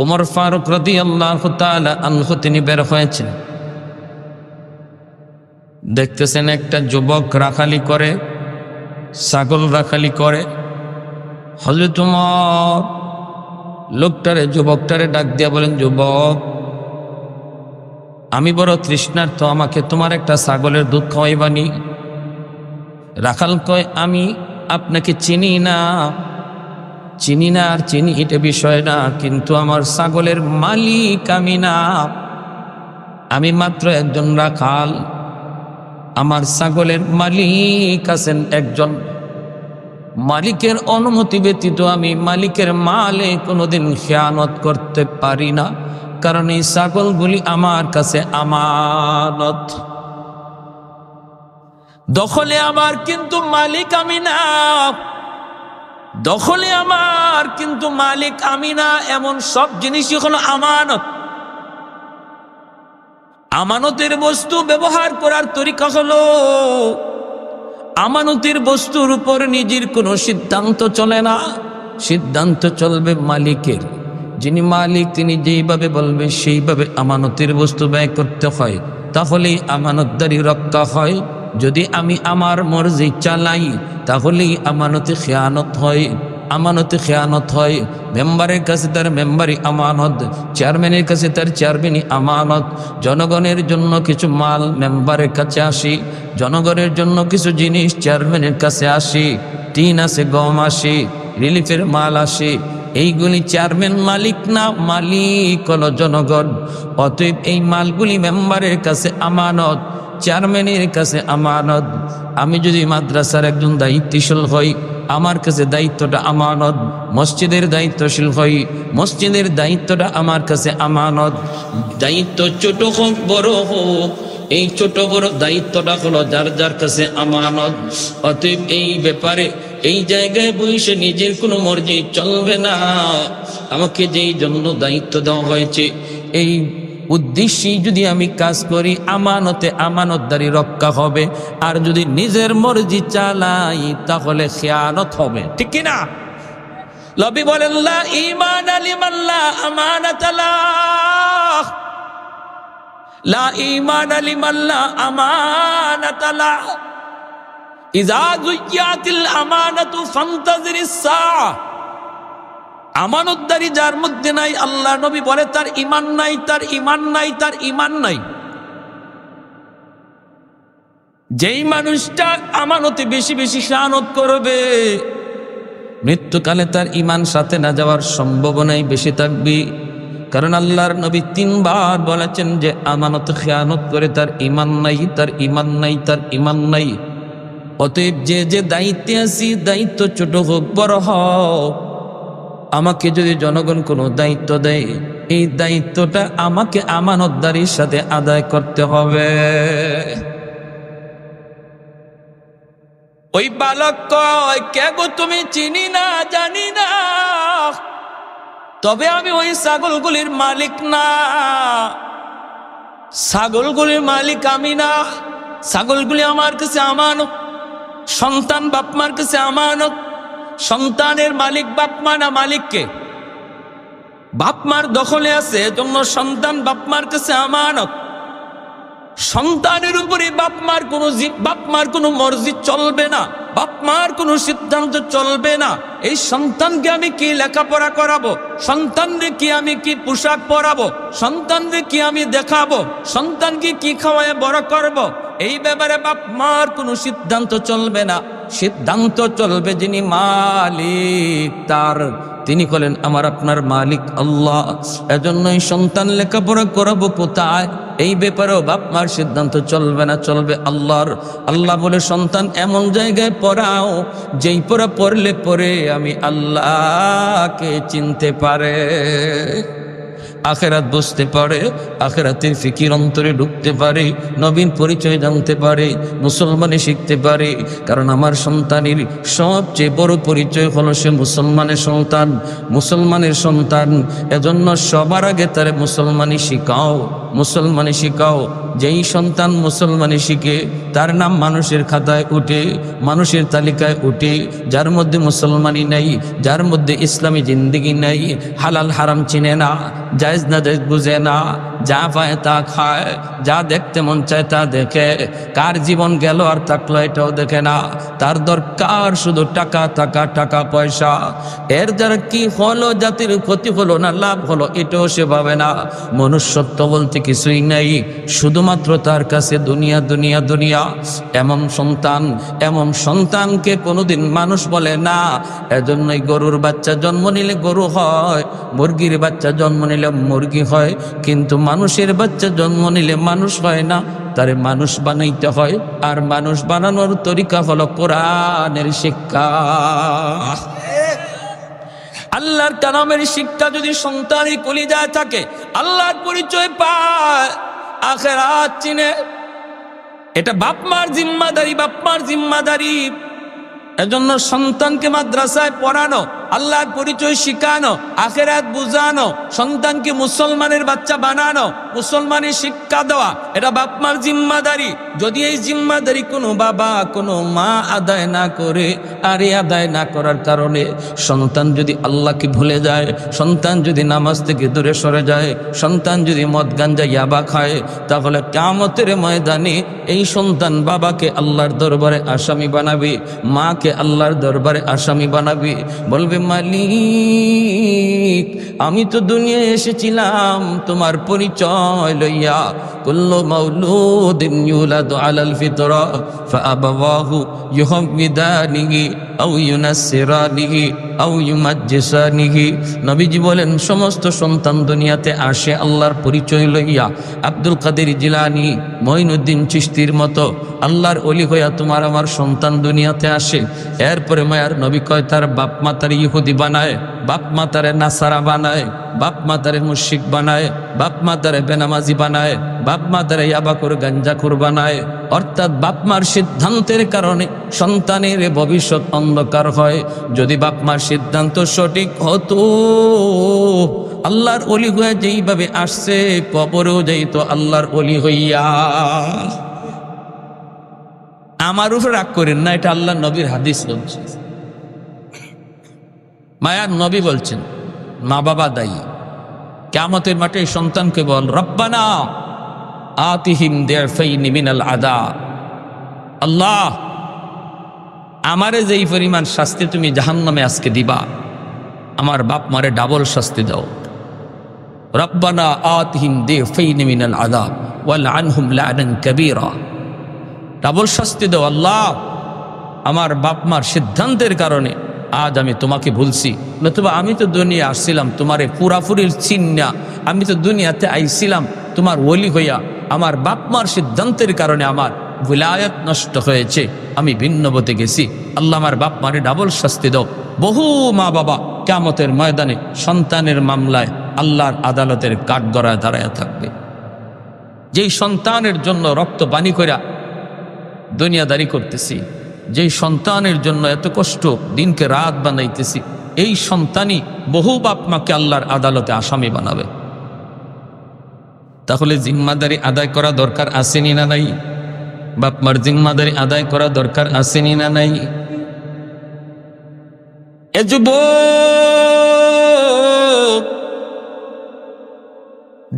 ওমর ফারুক রাদিয়াল্লাহু তাআলা আনহু তিনি বের হয়েছেন, দেখতেছেন একটা যুবক রাখালি করে, ছাগল রাখালি করে। হযরত ওমর লোকটারে যুবকটারে ডাক দিয়া বলেন, যুবক আমি বড় তৃষ্ণার্ত, আমাকে তোমার একটা ছাগলের দুধ খাওয়াইবানি? রাখাল কয়, আমি আপনাকে চিনি না আর চিনি এটা বিষয় না, কিন্তু আমার ছাগলের মালিক আমি না, আমি মাত্র একজন রাখাল। আমার ছাগলের মালিক আছেন একজন, মালিকের অনুমতি ব্যতীত আমি মালিকের মালে কোনোদিন খেয়ানত করতে পারি না, কারণ এই ছাগলগুলি আমার কাছে আমানত। দখলে আমার, কিন্তু মালিক আমি না। দখলে আমার, কিন্তু মালিক আমি না। এমন সব জিনিসই হলো আমানত। আমানতের বস্তু ব্যবহার করার তরিকা হলো, আমানতের বস্তুর উপর নিজের কোনো সিদ্ধান্ত চলে না, সিদ্ধান্ত চলবে মালিকের। যিনি মালিক তিনি যেইভাবে বলবে সেইভাবে আমানতের বস্তু ব্যয় করতে হয়, তাহলেই আমানতদারি রক্ষা হয়। যদি আমি আমার মর্জি চালাই তাহলেই আমানতে খেয়ানত হয়, আমানতে খেয়ানত হয়। মেম্বারের কাছে তার মেম্বারি আমানত, চেয়ারম্যানের কাছে তার চেয়ারম্যানই আমানত। জনগণের জন্য কিছু মাল মেম্বারের কাছে আসি, জনগণের জন্য কিছু জিনিস চেয়ারম্যানের কাছে আসি। টিন আসে, গম আসে, রিলিফের মাল আসে, এইগুলি চেয়ারম্যান মালিক না, মালিক হলো জনগণ। অতএব এই মালগুলি মেম্বারের কাছে আমানত, চেয়ারম্যানের কাছে আমানত। আমি যদি মাদ্রাসার একজন দায়িত্বশীল হই, আমার কাছে দায়িত্বটা আমানত। মসজিদের দায়িত্বশীল হই, মসজিদের দায়িত্বটা আমার কাছে আমানত। দায়িত্ব ছোট হোক বড় হোক, এই ছোট বড় দায়িত্বটা হলো যার যার কাছে আমানত। অতএব এই ব্যাপারে এই জায়গায় বসে নিজের কোনো মর্জি চলবে না। আমাকে যেই জন্য দায়িত্ব দেওয়া হয়েছে এই উদ্দেশ্যেই যদি আমি কাজ করি, আমানতে আমানতদারি রক্ষা হবে। আর যদি নিজের মর্জি চালাই তাহলে খেয়ানত হবে, ঠিক কি না? নবী বলেন, লা ঈমান লিমান লা আমানাত লাহ, লা ঈমান লিমান লা আমানাত লাহ, ইযা যুইয়াতিল আমানাতু ফান্তাযিরিস সাআ। আমানতদারি যার মধ্যে নাই, আল্লাহ নবী বলে তার ঈমান নাই, তার ঈমান নাই, তার ঈমান নাই। যেই মানুষটা আমানতে বেশি বেশি খেয়ানত করবে, মৃত্যুকালে তার ঈমান সাথে না যাওয়ার সম্ভাবনাই বেশি থাকবে। কারণ আল্লাহর নবী 3 বার বলেছেন যে আমানত খেয়ানত করে তার ঈমান নাই, তার ঈমান নাই, তার ঈমান নাই। অতএব যে যে দায়িত্বে আছি, দায়িত্ব ছোট হোক বড় হোক, আমাকে যদি জনগণ কোনো দায়িত্ব দেয়, এই দায়িত্বটা আমাকে আমানতদারির সাথে আদায় করতে হবে। ওই বালক কয়, কে গো তুমি? চিনি না, জানি না, তবে আমি ওই ছাগলগুলির মালিক না, ছাগলগুলির মালিক আমি না। ছাগলগুলি আমার কাছে আমানত। সন্তান বাপমার কাছে আমানত। সন্তানের মালিক বাপমা না, মালিককে? বাপমার দখলে আছে, এজন্য সন্তান বাপমার কাছে আমানত। সন্তানের উপরে বাপমার কোনো মর্জি চলবে না, বাপমার কোনো সিদ্ধান্ত চলবে না। এই সন্তানকে আমি কি লেখাপড়া করাবো, সন্তানকে কি আমি কি পোশাক পরাবো, সন্তানকে কি আমি দেখাবো, সন্তানকে কি খাওয়ায় বড় করব, এই ব্যাপারে বাপমার কোনো সিদ্ধান্ত চলবে না। সিদ্ধান্ত চলবে যিনি মালিক তার, তিনি বলেন আমার আপনার মালিক আল্লাহ। এজন্যই সন্তান লেখাপড়া করাবো কোথায়, এই ব্যাপারেও বাপমার সিদ্ধান্ত চলবে না, চলবে আল্লাহর। আল্লাহ বলে সন্তান এমন জায়গায় পড়াও যেই পড়লে পরে আমি আল্লাহকে চিনতে পারে, আখেরাত বুঝতে পারে, আখেরাতের ফিকির অন্তরে ঢুকতে পারে, নবীন পরিচয় জানতে পারে, মুসলমানে শিখতে পারে। কারণ আমার সন্তানের সবচেয়ে বড় পরিচয় হলো সে মুসলমানের সন্তান, মুসলমানের সন্তান। এজন্য সবার আগে তারে মুসলমানই শিখাও। মুসলমানি শিখাও। যেই সন্তান মুসলমানি শিখে তার নাম মানুষের খাতায় উঠে, মানুষের তালিকায় উঠে, যার মধ্যে মুসলমানি নাই, যার মধ্যে ইসলামী জিন্দেগি নাই, হালাল হারাম চিনে না, জায়েজ না জায়েজ বুঝে না, যা পায় তা খায়, যা দেখতে মন চায় তা দেখে, কার জীবন গেল আর থাকলো এটাও দেখে না, তার দরকার শুধু টাকা টাকা টাকা পয়সা। এর দ্বারা কি হলো, জাতির ক্ষতি হলো না লাভ হলো এটাও সে ভাবে না। মনুষ্যত্ব বলতে কিছুই নাই, শুধুমাত্র তার কাছে দুনিয়া দুনিয়া দুনিয়া। এমন সন্তানকে কোনোদিন মানুষ বলে না। এজন্যই গরুর বাচ্চা জন্ম নিলে গরু হয়, মুরগির বাচ্চা জন্ম নিলে মুরগি হয়, কিন্তু মানুষের বাচ্চা জন্ম নিলে মানুষ হয় না, তারে মানুষ বানাইতে হয়। আর মানুষ বানানোর তরিকা হলো কোরআনের শিক্ষা। আল্লাহর কালামের শিক্ষা যদি সন্তানের কলিজায় থাকে, আল্লাহর পরিচয় পায়, আখিরাত চিনে। এটা বাপ মার জিম্মাদারি, বাপ মার জিম্মাদারি। এজন্য সন্তানকে মাদ্রাসায় পড়ানো, আল্লাহর পরিচয় শিখানো, আখিরাত বুঝানো, সন্তানকে মুসলমানের বাচ্চা বানানো, মুসলমানের শিক্ষা দেওয়া, এটা বাপ মার জিম্মাদারি। যদি এই জিম্মাদারি কোনো বাবা কোনো মা আদায় না করে, আর এই আদায় না করার কারণে সন্তান যদি আল্লাহকে ভুলে যায়, সন্তান যদি নামাজ থেকে দূরে সরে যায়, সন্তান যদি মদ গাঞ্জা ইয়াবা খায়, তাহলে কিয়ামতের ময়দানে এই সন্তান বাবাকে আল্লাহর দরবারে আসামি বানাবে, মাকে আল্লাহর দরবারে আসামি বানাবে। বলবে, মালিক আমি তো দুনিয়ায় এসেছিলাম তোমার পরিচয় লইয়া। কুল্লু মাউলুদিন ইউলাদু আলাল ফিতরা ফাআবাওয়াহু ইউহাওয়িদানিহি আও ইউনাসসিরানিহি আও ইউমাজ্জিসানিহি। নবীজি বলেন, সমস্ত সন্তান দুনিয়াতে আসে আল্লাহর পরিচয় লইয়া। আব্দুল কাদের জিলানী, মঈনুদ্দিন চিশতির মতো আল্লাহর ওলি হইয়া তোমার আমার সন্তান দুনিয়াতে আসে। এরপরে মায়ার নবী কয়, তার বাপ মাতারে ইহুদি বানায়, বাপ মাতারে নাসারা বানায়, বাপ মাতারে মুশরিক বানায়, বাপ মাতারে বেনামাজি বানায়, বাপ মাতারে ইয়াবাখোর গাঞ্জাখোর বানায়। অর্থাৎ বাপ মার সিদ্ধান্তের কারণে সন্তানের ভবিষ্যৎ অন্ধকার হয়। যদি বাপ মার সিদ্ধান্ত সঠিক হতো, আল্লাহর ওলি হয়ে যেইভাবে আসছে কবরেও যাইত আল্লাহর ওলি হইয়া। আমার উপর রাগ করেন না, এটা আল্লাহ নবীর হাদিস বলছে। মায়ার নবী বলছেন, মা বাবা দায়ী। কিয়ামতের মাঠে সন্তানকে বল, রব্বানা আতিহিম দি'ফাইনি মিনাল আযাব। আল্লাহ আমারে যেই পরিমাণ শাস্তি তুমি জাহান্নামে আজকে দিবা, আমার বাপ মারে ডাবল শাস্তি দাও। রব্বানা আতিহিম দি'ফাইনি মিনাল আযাব ওয়ালআনহুম লা'নান কাবীরা। ডাবল শাস্তি দাও আল্লাহ, আমার বাপ মার সিদ্ধান্তের কারণে আজ আমি তোমাকে ভুলছি। নতুবা আমি তো দুনিয়া আসছিলাম তোমারে পুরাপুরির চিন্না, আমি তো দুনিয়াতে আইছিলাম তোমার ওলি হইয়া। আমার বাপ মার সিদ্ধান্তের কারণে আমার ভিলায়াত নষ্ট হয়েছে, আমি ভিন্ন পথে গেছি। আল্লাহ আমার বাপ মারে ডাবল শাস্তি দাও। বহু মা বাবা কিয়ামতের ময়দানে সন্তানের মামলায় আল্লাহর আদালতের কাঠগড়ায় দাঁড়ায় থাকবে। যেই সন্তানের জন্য রক্ত পানি কইরা দুনিয়াদারি করতেছি, যেই সন্তানের জন্য এত কষ্ট দিনকে রাত বানাইতেছি, এই সন্তানই বহু বাপ মাকে আল্লাহর আদালতে আসামি বানাবে। তাহলে জিম্মাদারি আদায় করা দরকার আসেনি না নাই? বাপ মার জিম্মাদারি আদায় করা দরকার আসেনি না নাই? এ যুবক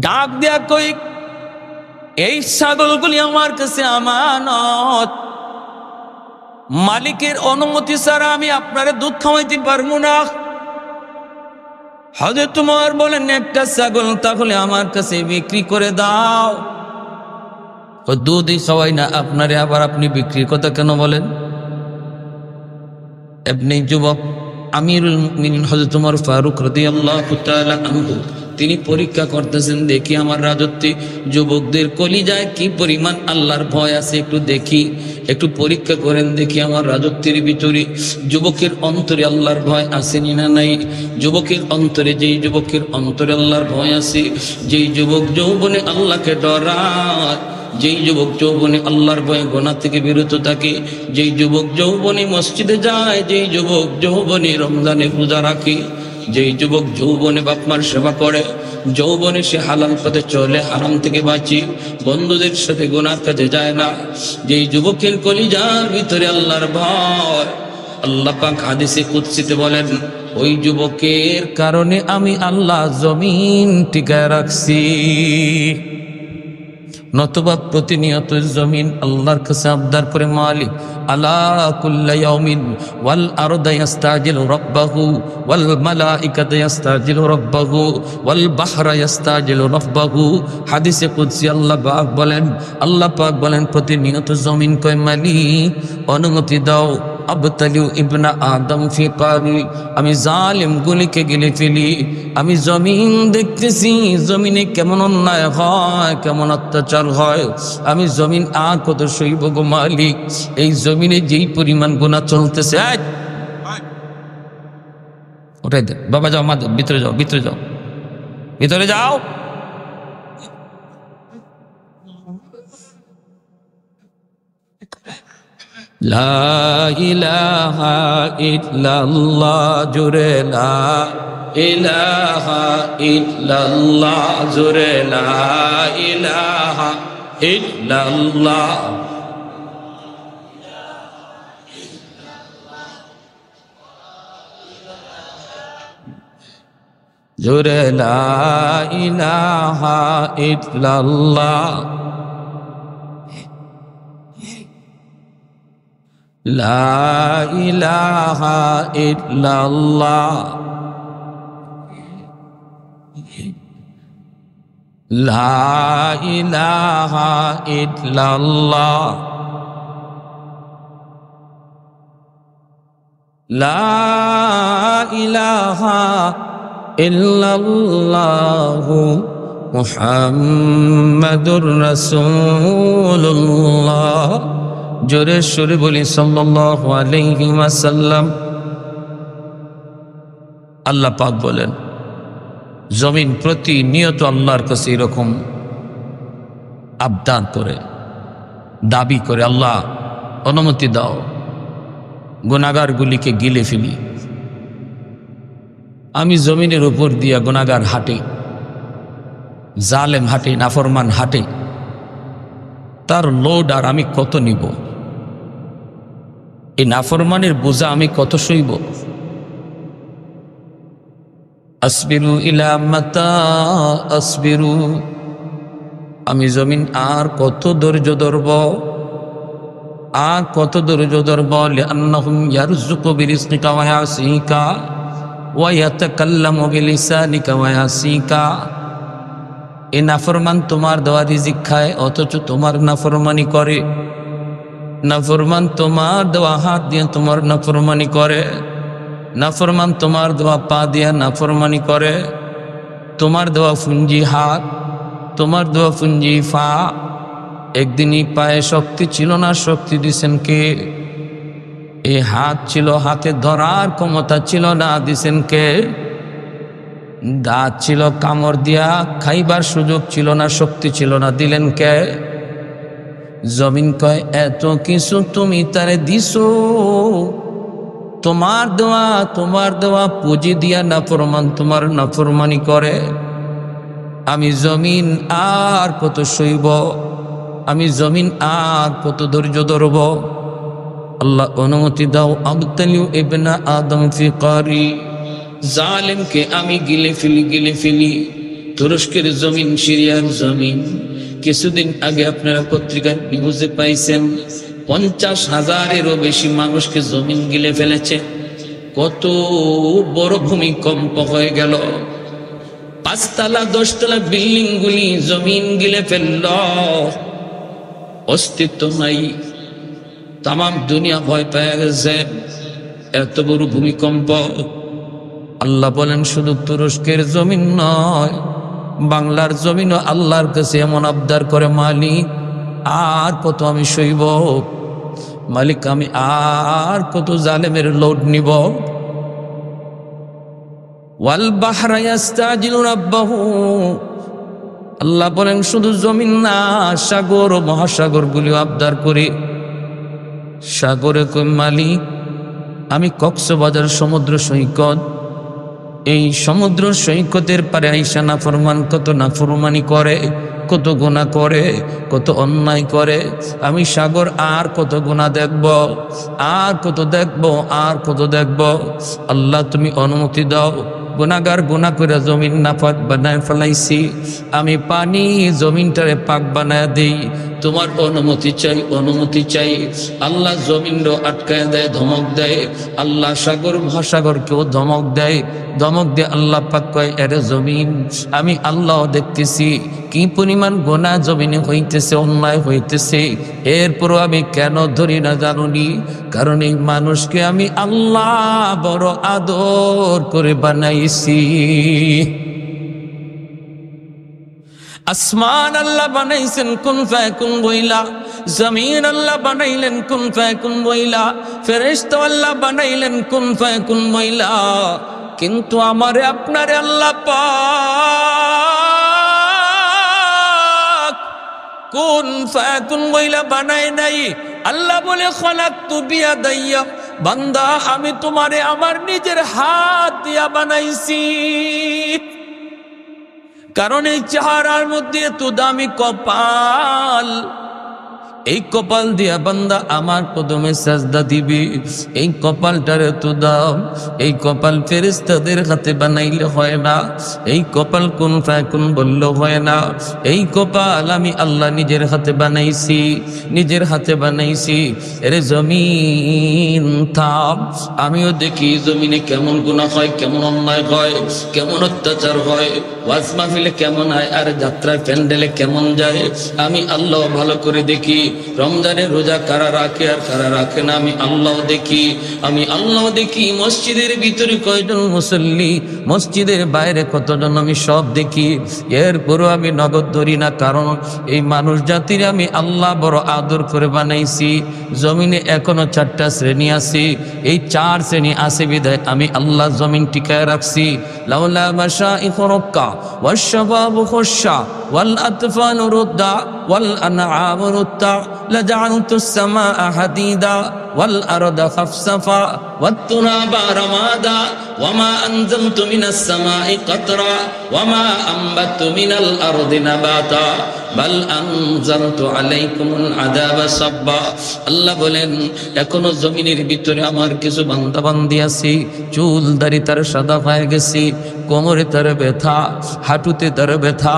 ডাক দেয়া কই, এই ছাগলগুলি আমার কাছে আমানত, মালিকের অনুমতি ছাড়া আমি আপনারে দুধ খাওয়াইতে পারবো না। হযরত ওমর বলেন, একটা ছাগল তাহলে আমার কাছে বিক্রি করে দাও। দুধই খাওয়াই না আপনারে, আবার আপনি বিক্রির কথা কেন বলেন? এমনি যুবক আমিরুল মুমিনিন হযরত ওমর ফারুক রাদিয়াল্লাহু তাআলা আনহু তিনি পরীক্ষা করতেছেন, দেখি আমার রাজত্বে যুবকদের কলিজায় কি পরিমাণ আল্লাহর ভয় আছে, একটু দেখি, একটু পরীক্ষা করেন দেখি আমার রাজত্বের ভিতরে যুবকের অন্তরে আল্লাহর ভয় আসেনি না নাই। যুবকের অন্তরে, যেই যুবকের অন্তরে আল্লাহর ভয় আছে, যেই যুবক যৌবনে আল্লাহকে ডরায়, যেই যুবক যৌবনে আল্লাহর ভয়ে গুনাহ থেকে বিরত থাকে, যেই যুবক যৌবনে মসজিদে যায়, যেই যুবক যৌবনে রমজানে রোজা রাখে, যেই যুবক যৌবনে বাপমার সেবা করে, যৌবনে সে হালাল পথে চলে, হারাম থেকে বাঁচি, বন্ধুদের সাথে গুনাহ কাজে যায় না, যেই যুবকের কলিজার ভিতরে আল্লাহর ভয়, আল্লাহ পাক হাদিসে কুদসিতে বলেন, ওই যুবকের কারণে আমি আল্লাহ জমিন টিকায় রাখছি। নতুবা প্রতিনিয়ত জমিন আল্লাহর কাছে আবদার করে, মালিক আলা কুল্লা ইয়াউমিন ওয়াল আরদা ইস্তাজিলু রাব্বাহু ওয়াল মালাইকাতু ইস্তাজিলু রাব্বাহু ওয়াল বাহরা ইস্তাজিলু রাব্বাহু। হাদিসে কুদসি আল্লাহ পাক বলেন প্রতিনিয়ত জমিন কয়, মালিক অনুমতি দাও, আবতালিউ ইবনা আদম ফি কারি, আমি জালিম গুলিকে গিলে ফেলি। আমি জমিন দেখতেছি, জমিনে কেমন অন্যায় হয়, কেমন অত্যাচার হয়, আমি জমিন আর কত সইব গো মালিক। এই জমিনে যেই পরিমাণ গুনাহ চলতেছে, ওটাই দেখ বাবা, যাও মা, ভিতরে যাও, ভিতরে যাও, ভিতরে যাও। লা ইলাহা ইল্লাল্লাহ, জোরে লা ইলাহা ইল্লাল্লাহ, জোরে লা ইলাহা ইল্লাল্লাহ। জোরে লা ইলাহা ইল্লাল্লাহ, লা ইলাহা ইল্লাল্লাহ, লা ইলাহা ইল্লাল্লাহ, লা ইলাহা ইল্লাল্লাহু মুহাম্মাদুর রাসূলুল্লাহ। জোরে সুরে বলি সাল্লাল্লাহু আলাইহি ওয়াসাল্লাম। আল্লাহ পাক বলেন, জমিন প্রতিনিয়ত আল্লাহর কাছে এরকম আবদার করে, দাবি করে, আল্লাহ অনুমতি দাও, গুনাহগারগুলিকে গিলে ফেলি। আমি জমিনের উপর দিয়া গুনাহগার হাঁটে, জালেম হাঁটে, নাফরমান হাঁটে, তার লোড আর আমি কত নিব? এই নাফরমানের বোঝা আমি কত সইব? আসবিরু ইলা মাতা আসবিরু, আমি জমিন আর কত ধৈর্য ধরব, আর কত ধৈর্য ধরব? লিআন্নাহুম ইয়ারযুকু বিরিজকিকা ওয়া ইয়াসিকা ওয়া ইয়াতাকাল্লামু বিলিসানিকা ওয়া ইয়াসিকা। এই নাফরমান তোমার দেওয়া রিজিক খায়, অথচ তোমার নাফরমানি করে। নাফরমান তোমার দেওয়া হাত দিয়ে তোমার নাফরমানি করে, নাফরমান তোমার দেওয়া পা দিয়া নাফরমানি করে, তোমার দেওয়া ফুঞ্জি হাত, তোমার দেওয়া ফুঞ্জি পা। একদিনই পায়ে শক্তি ছিল না, শক্তি দিছেন কে? এই হাত ছিল, হাতে ধরার ক্ষমতা ছিল না, দিছেন কে? দাঁত ছিল, কামড় দিয়া খাইবার সুযোগ ছিল না, শক্তি ছিল না, দিলেন কে? জমিন কয়, এত কিছু তুমি তারে দিছো, তোমার দেওয়া পুঁজি দিয়া নাফরমান তোমার নাফরমানি করে। আমি জমিন আর কত সইব? আমি জমিন আর কত ধৈর্য ধরব? আল্লাহ অনুমতি দাও, আবতালিউ ইবনা আদম ফি কারি, জালেমকে আমি গিলে ফেলি। তুরস্কের জমিন, সিরিয়ার জমিন, কিছুদিন আগে আপনারা পত্রিকার নিউজে পাইছেন 50,000-এরও বেশি মানুষকে জমিন গিলে ফেলেছে। কত বড় ভূমিকম্প হয়ে গেল, 5 তলা 10 তলা বিল্ডিং গুলি জমিন গিলে ফেলল, অস্তিত্ব নাই। তাম দুনিয়া ভয় পেয়ে গেছে, এত বড় ভূমিকম্প। আল্লাহ বলেন, শুধু তুরস্কের জমিন নয়, বাংলার জমিনও আল্লাহর কাছে এমন আবদার করে, মালিক আর কত আমি সইব? মালিক আমি আর কত জালেমের লোড নিব? ওয়াল বাহরা ইস্তাজিলু রাব্বাহু, আল্লাহ বলেন শুধু জমিন না, সাগর ও মহাসাগর গুলিও আবদার করে। সাগরে কই, মালিক আমি কক্সবাজার সমুদ্র সৈকত, এই সমুদ্র সৈকতের পারে আইসা নাফরমান কত নাফরমানি করে, কত গুনাহ করে, কত অন্যায় করে। আমি সাগর আর কত গুনাহ দেখব, আর কত দেখব, আর কত দেখব। আল্লাহ তুমি অনুমতি দাও। গুনাহগার গুনাহ করে জমিন নাপাক বানায় ফেলাইছি, আমি পানি জমিনটারে পাক বানায় দেই। তোমার অনুমতি চাই, অনুমতি চাই। আল্লাহ জমিনও আটকায় দেয়, ধমক দেয়। আল্লাহ সাগর মহাসাগরকেও ধমক দেয়। ধমক দিয়ে আল্লাহ পাক কয়, এরে জমিন, আমি আল্লাহ দেখতেছি কি পরিমাণ গুনাহ জমিনে হইতেছে, অন্যায় হইতেছে। এরপরও আমি কেন ধরি না জানুনি? কারণ এই মানুষকে আমি আল্লাহ বড় আদর করে বানাইছি। আসমান আল্লাহ বানাইছেন কুন ফায়াকুন বইলা, জমিন আল্লাহ বানাইলেন কুন ফায়াকুন বইলা, ফেরেশতা আল্লাহ বানাইলেন কুন ফায়াকুন বইলা। কিন্তু আমারে আপনারে আল্লাহ পাক কুন ফায়াকুন বইলা বানায় নাই। আল্লাহ বলে খলাকতু বিয়াদাইয়া, বান্দা আমি তোমারে আমার নিজের হাত দিয়া বানাইছি। কারণ এই চেহারার মধ্যে এত দামি কপাল, এই কপাল দিয়া বান্দা আমার কদমে সাজদা দিবি। এই কপালটার এত দাম, এই কপাল ফেরেশতাদের হাতে বানাইলে হয় না, এই কপাল কুন ফায়াকুন বললে হয় না। এই কপাল আমি আল্লাহ নিজের হাতে বানাইছি, নিজের হাতে বানাইছি। এরে জমিন থাম, আমিও দেখি জমিনে কেমন গুনাহ হয়, কেমন অন্যায় হয়, কেমন অত্যাচার হয়, ওয়াজ মাহফিলে কেমন হয়, আর যাত্রায় প্যান্ডেলে কেমন যায়। আমি আল্লাহ ভালো করে দেখি। রমজানের রোজা কারা রাখে আর কারা রাখে না আমি আল্লাহ দেখি। আমি আল্লাহ দেখি মসজিদের ভিতরে কয়জন মুসল্লি, মসজিদের বাইরে কতজন, আমি সব দেখি। এরপরও আমি নগদ ধরি না, কারণ এই মানুষ জাতির আমি আল্লাহ বড় আদর করে বানাইছি। জমিনে এখনো 4টা শ্রেণী আছে, এই 4 শ্রেণী আছে বিধায় আমি আল্লাহ জমিন টিকায় রাখছি। লাউলা মাশাইখু রুক্কা ওয়াশ-শাবাবু খুশশা ওয়াল আতফানু রুদ্দা ওয়াল আনআমু রুত্তা লাজআলতুস সামাআ হাদিদা ওয়াল আরদা খাফসাফা ওয়াত তুরাবা রামাদা ওয়ামা আনজালতু মিনাস সামাই কাতরা ওয়ামা আনবাতু মিনাল আরদি নাবাতা বাল আনজালতু আলাইকুমুল আযাবা সাব্বা। আল্লাহ বলেন এখনো জমিনের ভিতরে আমার কিছু বান্দা বান্দি আছে, চুল দাড়ি তার সাদা হয়ে গেছে, কোমরে তার ব্যথা, হাঁটুতে তার ব্যথা।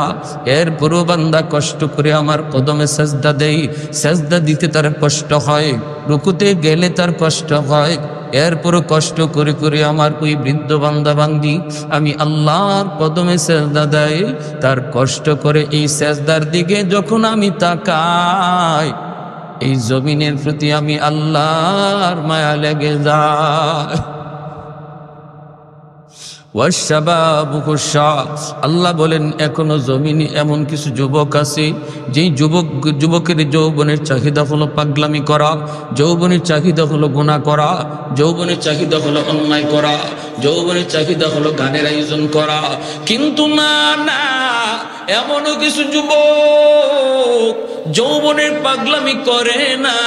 এরপরও বান্দা কষ্ট করে আমার কদমে সাজদা দেয়। সাজদা দিতে তার কষ্ট হয়, রুকুতে গেলে তার কষ্ট হয়। এরপরও কষ্ট করে করে আমার ওই বৃদ্ধ বান্দা বান্দি আমি আল্লাহর কদমে সাজদা দেয়। তার কষ্ট করে এই সাজদার দিকে যখন আমি তাকাই, এই জমিনের প্রতি আমি আল্লাহর মায়া লেগে যায়। ওয়াশ-শাবাবু খুশশা, আল্লাহ বলেন এখনো জমিনে এমন কিছু যুবক আছে, যেই যুবকের যৌবনের চাহিদা হলো পাগলামি করা, যৌবনের চাহিদা হলো গুনাহ করা, যৌবনের চাহিদা হলো অন্যায় করা, যৌবনের চাহিদা হলো গানের আয়োজন করা। কিন্তু না না, এমনও কিছু যুবক যৌবনের পাগলামি করে না।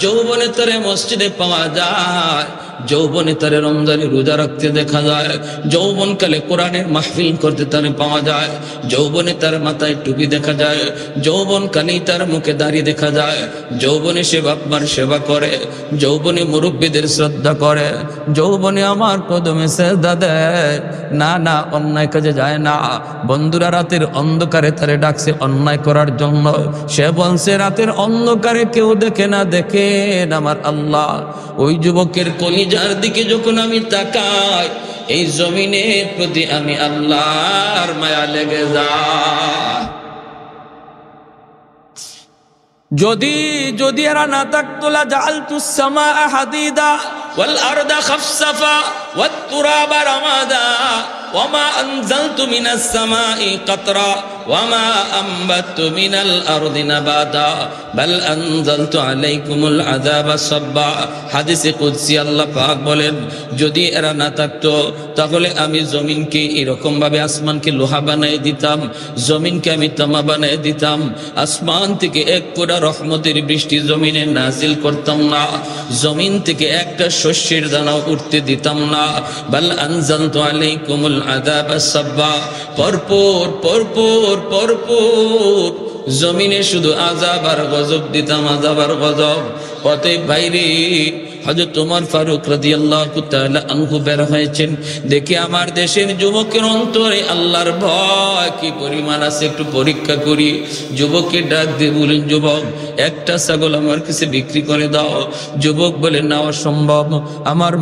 যৌবনে তারে মসজিদে পাওয়া যায়, যৌবনে তারে রমজানে রোজা রাখতে দেখা যায়, যৌবনকালে কোরআনের মাহফিল করতে তারে পাওয়া যায়, যৌবনে তার মাথায় টুপি দেখা যায়, যৌবনকালেই তার মুখে দাড়ি দেখা যায়, যৌবনে সে বাপ মার সেবা করে, যৌবনে মুরব্বীদের শ্রদ্ধা করে, যৌবনে আমার কদমে সেজদা দেয়। না না, অন্যায় কাজে যায় না। বন্ধুরা রাতের অন্ধকারে তারে ডাকছে অন্যায় করার জন্য, সে বলছে রাতের অন্ধকারে কেউ দেখে না, দেখেন আমার আল্লাহ। ওই যুবকের কলিজার দিকে যখন আমি তাকাই, এই জমিনের প্রতি আমি আল্লাহর মায়া লেগে যায়। যদি এরা না থাকতো লাজআলতুস সামাআ হাদিদা ওয়াল আরদা খাফসাফা ওয়াত তুরাবা রামাদা ওয়ামা আনজালতু মিনাস সামাই কাতরা ওয়ামা আনবাতু মিনাল আরদি নাবাতা বাল আনজালতু আলাইকুমুল আযাবা সাব্বা। হাদিসে কুদসি আল্লাহ পাক বলেন, যদি এরা না থাকতো তাহলে আমি জমিনকে এরকম ভাবে, আসমানকে লোহা বানিয়ে দিতাম, জমিনকে আমি তামা বানিয়ে দিতাম, আসমান থেকে এক ফোঁটা রহমতের বৃষ্টি জমিনে নাজিল করতাম না, জমিন থেকে একটা শস্যের দানা উঠতে দিতাম না, বাল আনজালতু আলাইকুমুল আযাবা সাব্বা। পরপর জমিনে শুধু আযাব আর গজব দিতাম, আযাব আর গজব। অতএব ভাইরে, হযরত ওমর ফারুক রাদিয়াল্লাহু তাআলা আনহু বের হয়েছেন, দেখি আমার দেশের যুবকের অন্তরে আল্লাহর ভয় কি পরিমাণ আছে, একটু পরীক্ষা করি। যুবককে ডাক দিয়ে বলেন, যুবক একটা ছাগল আমার কাছে বিক্রি করে দাও। যুবক বলে, না অসম্ভব, আমার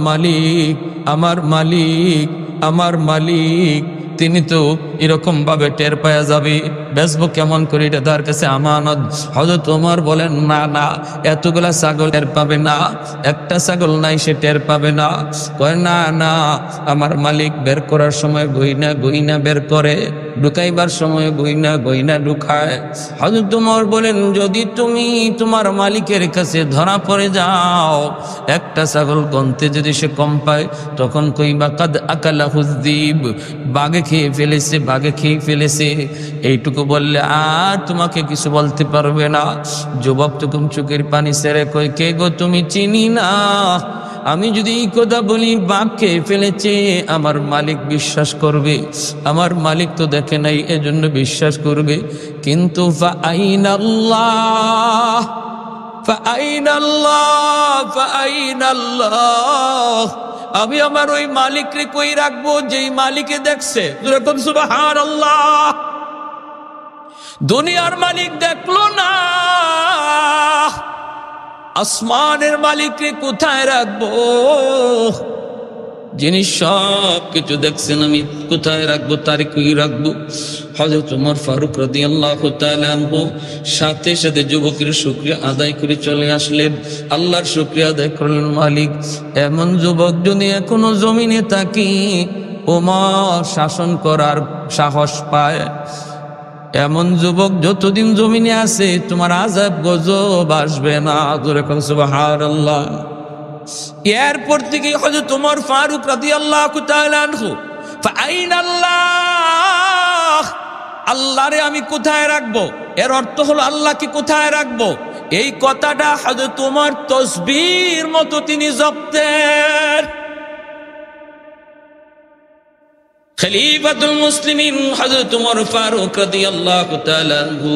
মালিক তিনি তো এরকম ভাবে টের পাওয়া যাবে, বেচবো কেমন করে, এটা তার কাছে আমানত। হযরত ওমর বলেন, না এতগুলা ছাগল টের পাবে না, একটা ছাগল নাই সে টের পাবে না। কয় না, আমার মালিক বের করার সময় গইনা বের করে, ঢুকাইবার সময় গইনা ঢুকায়। হযরত ওমর বলেন, যদি তুমি তোমার মালিকের কাছে ধরা পড়ে যাও, একটা ছাগল গন্তে যদি সে কম পায়, তখন কইবা কাদ আকালাহুয যিব, বাঘে খেয়ে ফেলেছে। এইটুকু বললে আর তোমাকে কিছু বলতে পারবে না। যুবক তখন চোখের পানি ছেড়ে কই, কে গো তুমি? চিনি না। আমি যদি এই কথা বলি বাঘ খেয়ে ফেলেছে, আমার মালিক বিশ্বাস করবে, আমার মালিক তো দেখে নাই এজন্য বিশ্বাস করবে। কিন্তু ফাআইনাল্লাহ, আমি আমার ওই মালিককে কই রাখবো যেই মালিকে দেখছে? যেরকম সুবহানাল্লাহ, দুনিয়ার মালিক দেখলো না, আসমানের মালিককে কোথায় রাখবো? যিনি সব কিছু দেখছেন আমি কোথায় রাখবো, তারে কই রাখবো? হযরত ওমর ফারুক রাদিয়াল্লাহু তাআলা আনহু সাথে সাথে যুবকের শুকরিয়া আদায় করে চলে আসলেন, আল্লাহর শুকরিয়া আদায় করলেন। মালিক, এমন যুবক যদি এখনো জমিনে থাকি, ওমর শাসন করার সাহস পায়, এমন যুবক যতদিন জমিনে আছে তোমার আযাব গজব আসবে না। যেরকম সুবহানাল্লাহ। এরপর থেকে হযরত ওমর ফারুক রাদিয়াল্লাহু তাআলা আনহু, ফাআইনাল্লাহ, আল্লাহরে আমি কোথায় রাখবো, এর অর্থ হলো আল্লাহকে কোথায় রাখবো। এই কথাটা হযরত ওমর তাসবিহর মতো তিনি জপতেন। খলিফাতুল মুসলিমিন হযরত ওমর ফারুক রাদিয়াল্লাহু তাআলা আনহু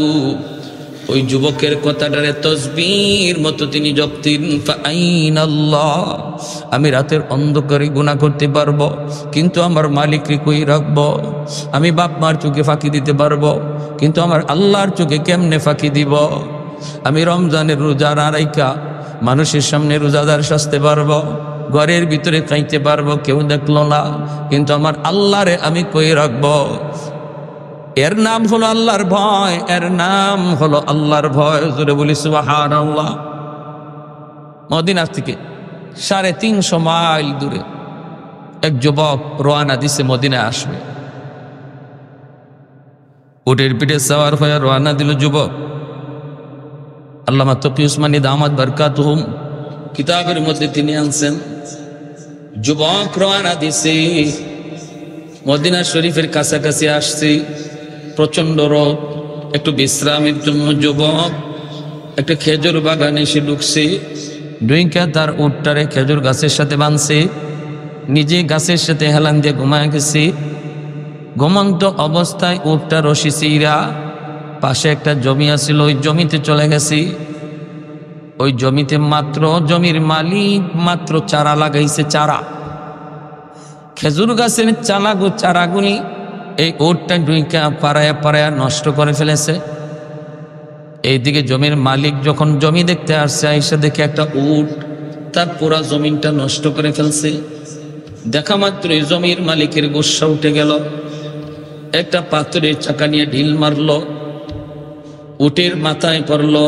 ওই যুবকের কথাটারে তাসবিহর মতো তিনি জপতেন। ফাআইনাল্লাহ, আমি রাতের অন্ধকারে গুনাহ করতে পারবো, কিন্তু আমার মালিককে কই রাখবো? আমি বাপ মার চোখে ফাঁকি দিতে পারবো, কিন্তু আমার আল্লাহর চোখে কেমনে ফাঁকি দিব? আমি রমজানের রোজা রাইকা মানুষের সামনে রোজাদার সাজতে পারবো, ঘরের ভিতরে খাইতে পারবো, কেউ দেখলো না, কিন্তু আমার আল্লাহরে আমি কই রাখবো? এর নাম হলো আল্লাহর ভয়, এর নাম হলো আল্লাহর ভয়। জোরে বলি সুবহানাল্লাহ। মদিনা থেকে 350 মাইল দূরে এক যুবক রওনা দিছে মদিনায় আসবে। উটের পিঠে সওয়ার হয়ে রওনা দিল যুবক। আল্লামা তকি উসমানী দামাত বারকাতুহুম কিতাবের মধ্যে তিনি আনছেন, যুবক রওনা দিছে, মদিনা শরীফের কাছাকাছি আসছে, প্রচন্ড রোদ, একটু বিশ্রামের জন্য যুবক একটা খেজুর বাগানে এসে ঢুকছে। ডুইকা তার উটটারে খেজুর গাছের সাথে বাঁধছে, নিজে গাছের সাথে হেলান দিয়ে ঘুমায় গেছে। ঘুমন্ত অবস্থায় উটটা রশি চিরা পাশে একটা জমি আছিল, ওই জমিতে চলে গেছে। ওই জমিতে জমির মালিক মাত্র চারা লাগাইছে, চারা, খেজুর গাছের চারাগুলি এই উটটা ডুইকা পাড়ায়া নষ্ট করে ফেলেছে। এইদিকে জমির মালিক যখন জমি দেখতে আসছে, আইসা দেখে একটা উট তার পুরা জমিনটা নষ্ট করে ফেলছে। দেখা মাত্র এই জমির মালিকের গোস্সা উঠে গেল, একটা পাথরের চাকা নিয়ে ঢিল মারলো, উটের মাথায় পড়লো,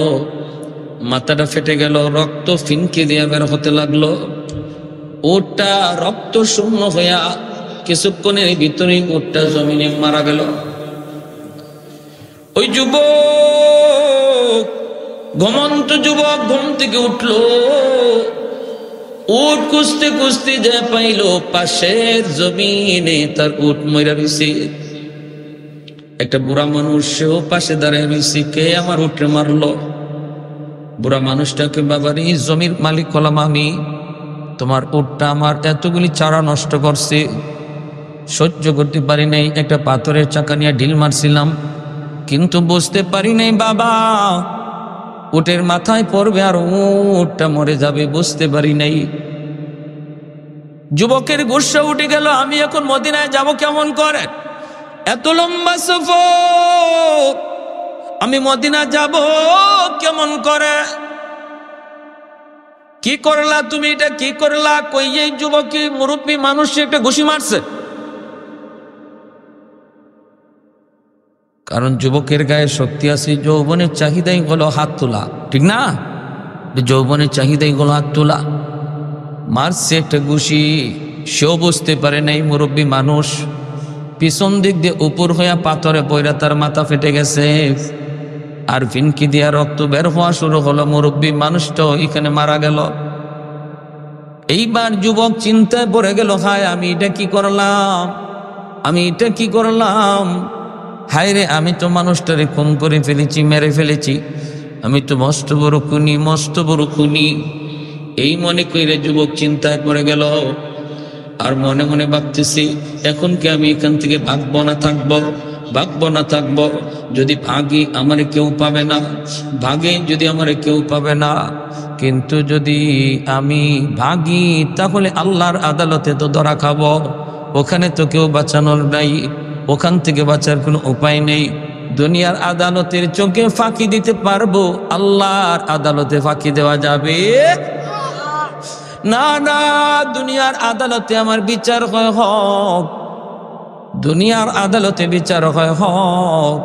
মাথাটা ফেটে গেল, রক্ত ফিনকে দিয়ে বের হতে লাগলো। উটটা রক্ত শূন্য হইয়া কিছুক্ষণের ভিতরে উটটা জমিনে মারা গেল। ওই যুবক, ঘুমন্ত যুবক ঘুম থেকে উঠলো, উট খুঁজতে খুঁজতে যা পাইল পাশের জমিনে তার উট মইরা রইছে। একটা বুড়া মানুষ, সেও পাশে দাঁড়ায় রইছে, কে আমার উটে মারলো? বুড়া মানুষটাকে, বাবারে জমির মালিক হলাম আমি, তোমার উটটা আমার এতগুলি চারা নষ্ট করছে, সহ্য করতে পারি নাই, একটা পাথরের চাকা নিয়ে ঢিল মারছিলাম, কিন্তু বুঝতে পারি নাই বাবা উটের মাথায় পড়বে আর উটটা মরে যাবে, বুঝতে পারি নাই। যুবকের গুসা উঠে গেল, আমি এখন মদিনায় যাব কেমন করে? এত লম্বা সফর, আমি মদিনা যাব কেমন করে? কি করলা তুমি, এটা কি করলা? কই এই যুবকী মুরব্বী মানুষ একটা ঘুষি মারছে। কারণ যুবকের গায়ে শক্তি আছে, যৌবনের চাহিদাই হলো হাত তোলা, ঠিক না? যৌবনের চাহিদাই হলো হাত তোলা। মারছে একটা ঘুষি, সেও বুঝতে পারে নাই মুরব্বী মানুষ। পিছন দিক দিয়ে উপর হইয়া পাথরে পয়রা তার মাথা ফেটে গেছে, আর ফিনকি দিয়া রক্ত বের হওয়া শুরু হলো। মুরব্বী মানুষটাও এখানে মারা গেল। এইবার যুবক চিন্তায় পড়ে গেল, হায় আমি এটা কি করলাম, আমি এটা কি করলাম, হায় রে আমি তো মানুষটারে খুন করে ফেলেছি, মেরে ফেলেছি, আমি তো মস্ত বড় খুনি, মস্ত বড় খুনি। এই মনে কইরে যুবক চিন্তায় পড়ে গেল। আর মনে মনে ভাবতেছি, এখন কি আমি এখান থেকে ভাগবো না থাকবো, ভাগবো না থাকবো? যদি ভাগি আমারে কেউ পাবে না, ভাগে যদি আমারে কেউ পাবে না, কিন্তু যদি আমি ভাগি তাহলে আল্লাহর আদালতে তো ধরা খাবো, ওখানে তো কেউ বাঁচানোর নাই, ওখান থেকে বাঁচার কোনো উপায় নেই। দুনিয়ার আদালতের চোখে ফাঁকি দিতে পারবো, আল্লাহর আদালতে ফাঁকি দেওয়া যাবে না। না, দুনিয়ার আদালতে আমার বিচার হয় হোক, দুনিয়ার আদালতে বিচার হয় হোক,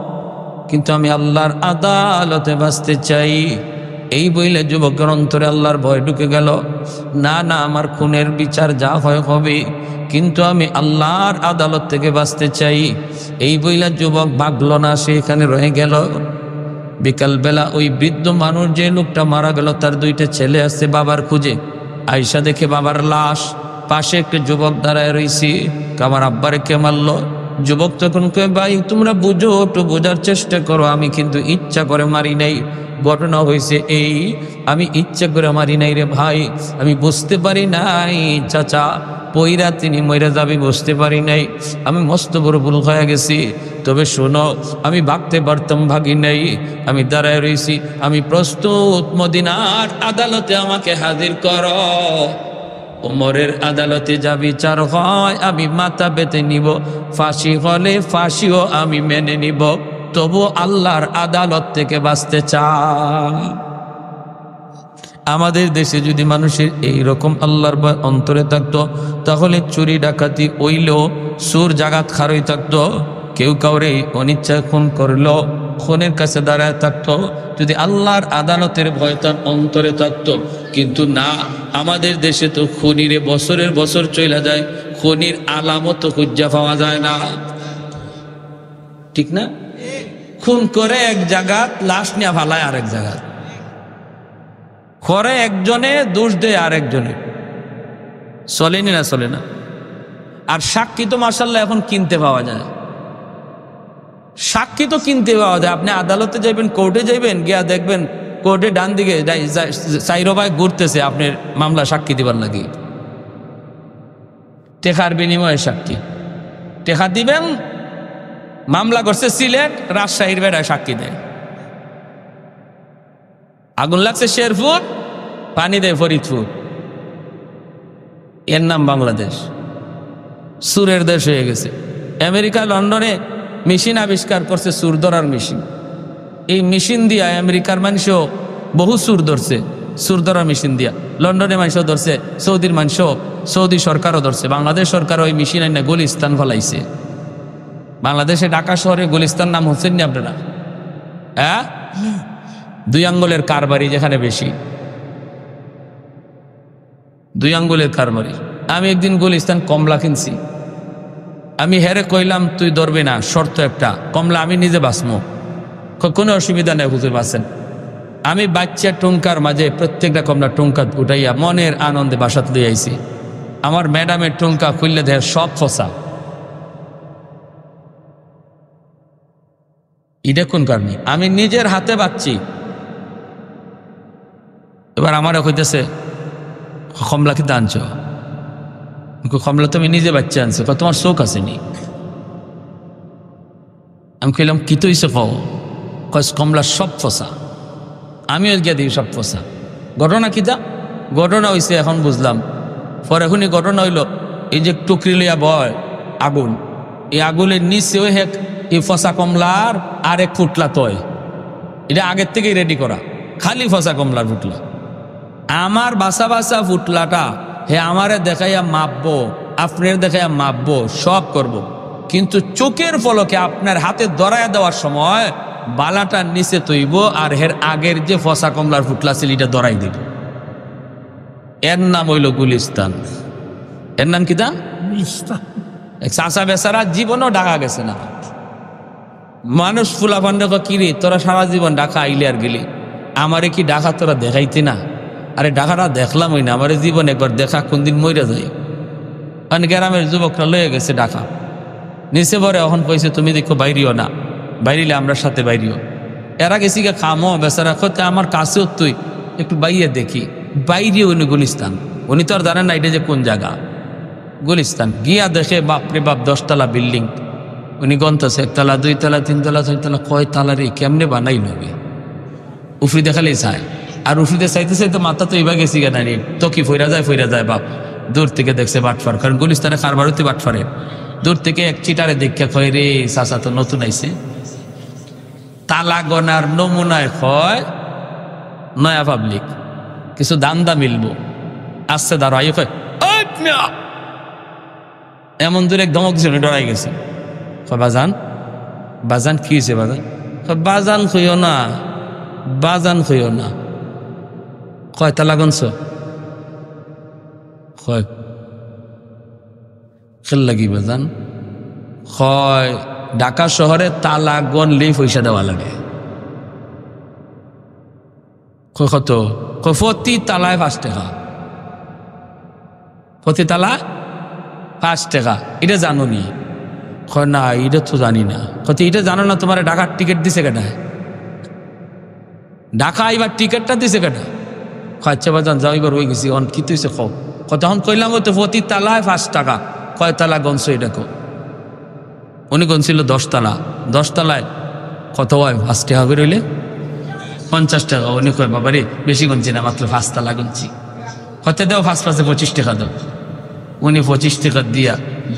কিন্তু আমি আল্লাহর আদালতে বাঁচতে চাই। এই বইলে যুবকের অন্তরে আল্লাহর ভয় ঢুকে গেল। না না, আমার খুনের বিচার যা হয় হবে, কিন্তু আমি আল্লাহর আদালত থেকে বাঁচতে চাই। এই বইলা যুবক ভাগল না, সে এখানে রয়ে গেল। বিকালবেলা ওই বৃদ্ধ মানুষ, যে লোকটা মারা গেল, তার দুইটা ছেলে আসছে বাবার খুঁজে। আয়সা দেখে বাবার লাশ, পাশে একটা যুবক দাঁড়ায় রয়েছি, আমার আব্বারে কে মারলো? যুবক তখন কয়ে, ভাই তোমরা বুঝো, একটু বোঝার চেষ্টা করো, আমি কিন্তু ইচ্ছা করে মারি নাই। ঘটনা হয়েছে এই, আমি ইচ্ছা করে মারি নাই রে ভাই, আমি বুঝতে পারি নাই চাচা পইরা তিনি মইরা যাবে, বুঝতে পারি নাই, আমি মস্ত বড় ভুল হয়ে গেছি। তবে শোনো, আমি ভাগতে পারতাম, ভাগি নাই, আমি দাঁড়ায় রয়েছি, আমি প্রস্তুত, মদিনার আদালতে আমাকে হাজির করো। ওমরের আদালতে যা বিচার হয় আমি মাথা পেতে নিব, ফাঁসি হলে ফাঁসিও আমি মেনে নিব, তবু আল্লাহর আদালত থেকে বাঁচতে চাই। আমাদের দেশে যদি মানুষের এই রকম আল্লাহর ভয় অন্তরে থাকতো, তাহলে চুরি ডাকাতি ওইলেও সুর জাগাত খারই থাকতো, কেউ কাউরে অনিচ্ছায় খুন করলো খুনের কাছে দাঁড়ায় থাকতো, যদি আল্লাহর আদালতের ভয় তার অন্তরে থাকতো। কিন্তু না, আমাদের দেশে তো খুনিরে বছরের বছর চলে যায়, খুনির আলামত খুঁজা পাওয়া যায় না, ঠিক না? খুন করে এক জায়গা, লাশ নিয়ে ফালায় আরেক জায়গা, করে একজনে, দোষ দেয় আরেকজনে। চলেনি না? চলে না। আর সাক্ষী তো মাশাআল্লাহ এখন কিনতে পাওয়া যায়, সাক্ষী তো কিনতে পাওয়া যায়। আপনি আদালতে যাইবেন, কোর্টে যাইবেন, গিয়া দেখবেন কোর্টে ডান দিকে চাইরো ভাই ঘুরতেছে আপনার মামলা সাক্ষী দিবার লাগি, টেকার বিনিময়ে সাক্ষী। টেকা দিবেন, মামলা করছে সিলেট, রাজশাহীর বেড়ায় সাক্ষী দেয়। আগুন লাগছে শেরপুর, পানি দেয় ফরিদপুর। এর নাম বাংলাদেশ। সুরের দেশ হয়ে গেছে। আমেরিকা লন্ডনে মেশিন আবিষ্কার করছে, সুর ধরার মেশিন। এই মেশিন দিয়া আমেরিকার মানুষও বহু সুর ধরছে, সুর ধরার মেশিন দিয়া। লন্ডনের মানুষও ধরছে, সৌদির মানুষও, সৌদি সরকারও ধরছে। বাংলাদেশ সরকার ওই মেশিন আইনা গুলিস্তান ফলাইছে। বাংলাদেশে ঢাকা শহরে গুলিস্তান নাম হচ্ছেন না আপনারা? হ্যাঁ, 2 আঙ্গুলের কারবারি যেখানে বেশি, 2 আঙ্গুলের কারবারি। আমি একদিন গুলিস্তান কমলা কিনছি, আমি হেরে কইলাম তুই ধরবি না, শর্ত একটা, কমলা আমি নিজে বাঁচমো। কোনো অসুবিধা নেই হুজুর, বাঁচেন। আমি বাচ্চা টুঙ্কার মাঝে প্রত্যেকটা কমলা টুঙ্কা উঠাইয়া মনের আনন্দে বাসাত লই আইছি। আমার ম্যাডামের টুঙ্কা খুললে দেয় সব ফসা। এটা কোন কারণে? আমি নিজের হাতে বাচ্চি। এবার আমারও কইতেছে, কমলা কিন্তু আনছো? কমলা তুমি নিজে বাচ্চা আনছো, তোমার চোখ আসেনি। আমি কইলাম কি তো হইছে কও? কমলা সব ফসা। আমিও গিয়া দিই সব ফসা। ঘটনা কিতা? ঘটনা হইছে এখন বুঝলাম। পরে এখনই ঘটনা হইল, এই যে টুকরি লইয়া বয় আগুন, এই আগুনের নিচে ওই এই ফসা কমলার আর এক ফুটলা তয়, এটা আগের থেকেই রেডি করা, খালি ফসা কমলার ফুটলা। আমার বাসা বাসা ফুটলাটা হে আমারে দেখাইয়া মাপবো, আপনার দেখাইয়া মাপবো, সব করব। কিন্তু চোখের পলকে আপনার হাতে ধরাইয়া দেওয়ার সময় বালাটা নিচে তৈব আর হের আগের যে ফসা কমলার ফুটলা ছিল এটা ধরাই দিব। এর নাম হইল গুলিস্তান। এর নাম কি? চাষা বেচারা জীবনও ঢাকা গেছে না। মানুষ ফুলা ফান্ডে কিরে তোরা সারা জীবন ঢাকা আইলে আর গেলি, আমারে কি ঢাকা তোরা দেখাইতি না? আরে ঢাকাটা দেখলাম হই না, আমার জীবন একবার দেখা কোনদিন মইরা যায়। কারণ গ্রামের যুবকরা লয়ে গেছে ঢাকা নিচে পরে এখন কইছে তুমি দেখো বাইরিও না, বাইরিলে আমরা সাথে বাইরিও। এরা গেছি গা খামো বেচারা করতে আমার কাছেও তুই একটু বাইরে দেখি, বাইরে উনি গুলিস্তান। উনি তো আর জানেন না এটা যে কোন জায়গা গুলিস্তান। গিয়া দেখে বাপরে বাপ 10 তলা বিল্ডিং। উনি গন্তছে 1 তলা 2 তলা 3 তলা 4 তলা, কয় তলা রে কেমনে বানাই নবে? উফরি দেখালেই চায়, আর উফরিতে চাইতে চাইতে মাথা তো এবার গেছি গা নারী তো কি ফইরা যায় বাপ। দূর থেকে দেখছে বাটফার, কারণ গুলিস্তানে কারবার হইতে বাটফারে। দূর থেকে এক চিটারে দেখে কয় রে চাচা তো নতুন আইছে। তালা গনার নমুনায় কয় নয়া পাবলিক, কিছু দান্দা মিলবো। আসছে দাঁড়াই কয় এমন দূরে এক ধমক দিছে, ডরাই গেছে। বাজান বাজান কি হয়েছে বাজান? বাজান খুঁইও না, বাজান খুঁইও না। কয় তালা গনছ? কয় খেল লাগি বাজান? কয় ঢাকা শহরে তালা গনলেই পয়সা দেওয়া লাগে। কয় কত? কয় প্রতি তালায় 5 টাকা। প্রতি তালা 5 টাকা। এটা জানো নি? কয় না এটা তো জানি না। কত এটা জানো না? তোমার ঢাকার টিকিট দিছে কেটা? ঢাকা এবার টিকিটটা দিছে কেটা? আচ্ছা বাজান যাও এবার হয়ে গেছি। অন কি তুইছে কও? তখন কইলাম ওই তো প্রতি তালায় 5 টাকা। কয় তালা গনছো এটা কো? উনি গনছিল 10 তালা। 10 তালায় কত হয়? 5 টাকা করে হইলে 50 টাকা। উনি কয় বাবারে বেশি গনছি না, মাত্র 5 তালা গনছি। হতে দাও 5 5 25 টাকা দাও। উনি 25 টাকা দিয়া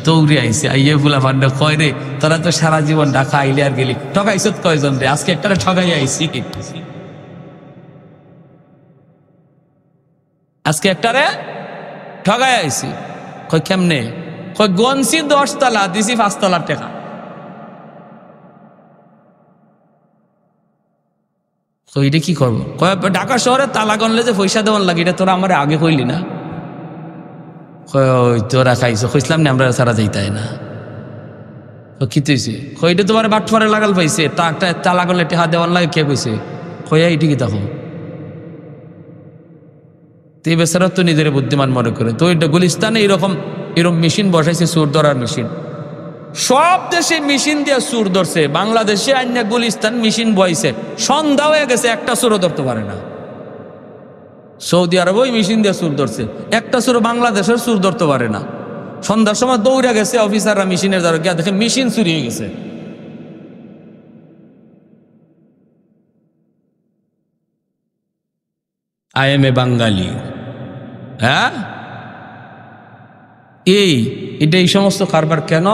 দৌড়ে আইছে। আইয়ে ফুলা ফান্ডা কয় রে তোরা তো সারা জীবন ঢাকা আইলে আর গেলি, ঠকাইছত কয়জন রে? আজকে একটা ঠকাই আইছি, আজকে একটারে ঠগাই আইছি। কই কেমনে? কই গনছি 10 তালা, দিছি 5 তালার টাকা। কই এটা কি করবো? কয় ঢাকা শহরে তালা গনলে যে পয়সা দেওয়ার লাগে, এটা তোরা আমার আগে কইলি না? কই তোরা খাইছো? কইছিলাম না আমরা সারা যাইতাই না। কি তুইছে? কই এটা তোমার বাটফারে লাগাল পাইছে, তালা গনলে টাকা দেওয়ার লাগে কে কইছে? কই এইটি কি দেখো এই বেচারা তো নিজের বুদ্ধিমান মনে করে। তো এটা গুলিস্তানে এরকম মেশিন বসাইছে, সুর ধরার মেশিন। সব দেশে মেশিন দিয়ে সুর ধরছে, বাংলাদেশে আইনা গুলিস্তান মেশিন বইছে। সন্ধ্যা হয়ে গেছে, একটা সুরও ধরতে পারে না। সৌদি আরব ওই মেশিন দিয়ে সুর ধরছে, একটা সুর বাংলাদেশের সুর ধরতে পারে না। সন্ধ্যার সময় দৌড়ে গেছে অফিসাররা মেশিনের দ্বারা, গিয়া দেখে মেশিন চুরি হয়ে গেছে। আই এম এ বাঙালি। হ্যাঁ এই সমস্ত কারবার কেন?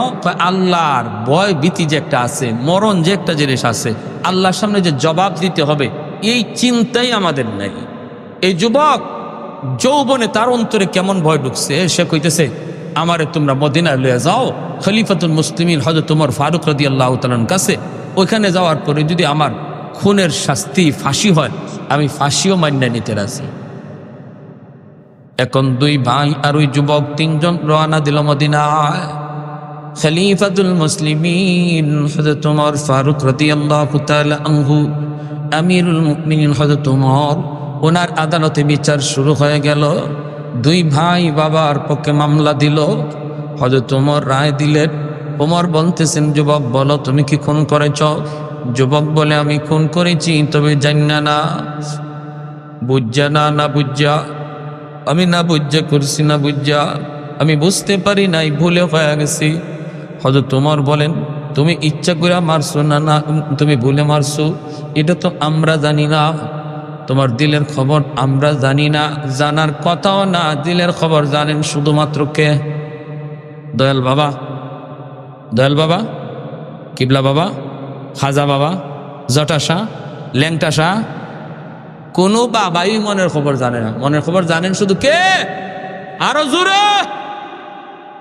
আল্লাহর ভয় ভীতি যে একটা আছে, মরণ যে একটা জিনিস আছে, আল্লাহর সামনে যে জবাব দিতে হবে, এই চিন্তাই আমাদের নাই। এই যুবক যৌবনে তার অন্তরে কেমন ভয় ঢুকছে, সে কইতেছে আমারে তোমরা মদিনায় লইয়া যাও, খলিফাতুল মুসলিমিন হযরত ওমর ফারুক রাদিয়াল্লাহু তাআলার কাছে। ওইখানে যাওয়ার পরে যদি আমার খুনের শাস্তি ফাঁসি হয়, আমি ফাঁসিও মান্য নিতে রাজি। এখন 2 ভাই আর ওই যুবক 3 জন রওনা দিল মদিনায়। খলিফাতুল মুসলিমিন হযরত ওমর ফারুক রাদিয়াল্লাহু তাআলা আনহু, আমিরুল মুমিনিন হযরত ওমর, ওনার আদালতে বিচার শুরু হয়ে গেল। 2 ভাই বাবার পক্ষে মামলা দিল। হযরত ওমর রায় দিলেন। ওমর বলতেছেন যুবক বলো তুমি কি খুন করেছ? যুবক বলে আমি খুন করেছি, তবে জান্না না বুঝা, না বুঝা। আমি না বুঝা করছি, না বুঝা আমি বুঝতে পারি নাই, ভুলে হয়ে গেছি। হযরত ওমর বলেন, তুমি ইচ্ছা করে মারছো না না তুমি ভুলে মারছো, এটা তো আমরা জানি না। তোমার দিলের খবর আমরা জানি না, জানার কথাও না। দিলের খবর জানেন শুধুমাত্র কে? দয়াল বাবা, দয়াল বাবা, কিবলা বাবা, খাজা বাবা, জটা শাহ, ল্যাংটা শাহ, কোনো বাবাই মনের খবর জানে না। মনের খবর জানেন শুধু কে? আরো জোরে।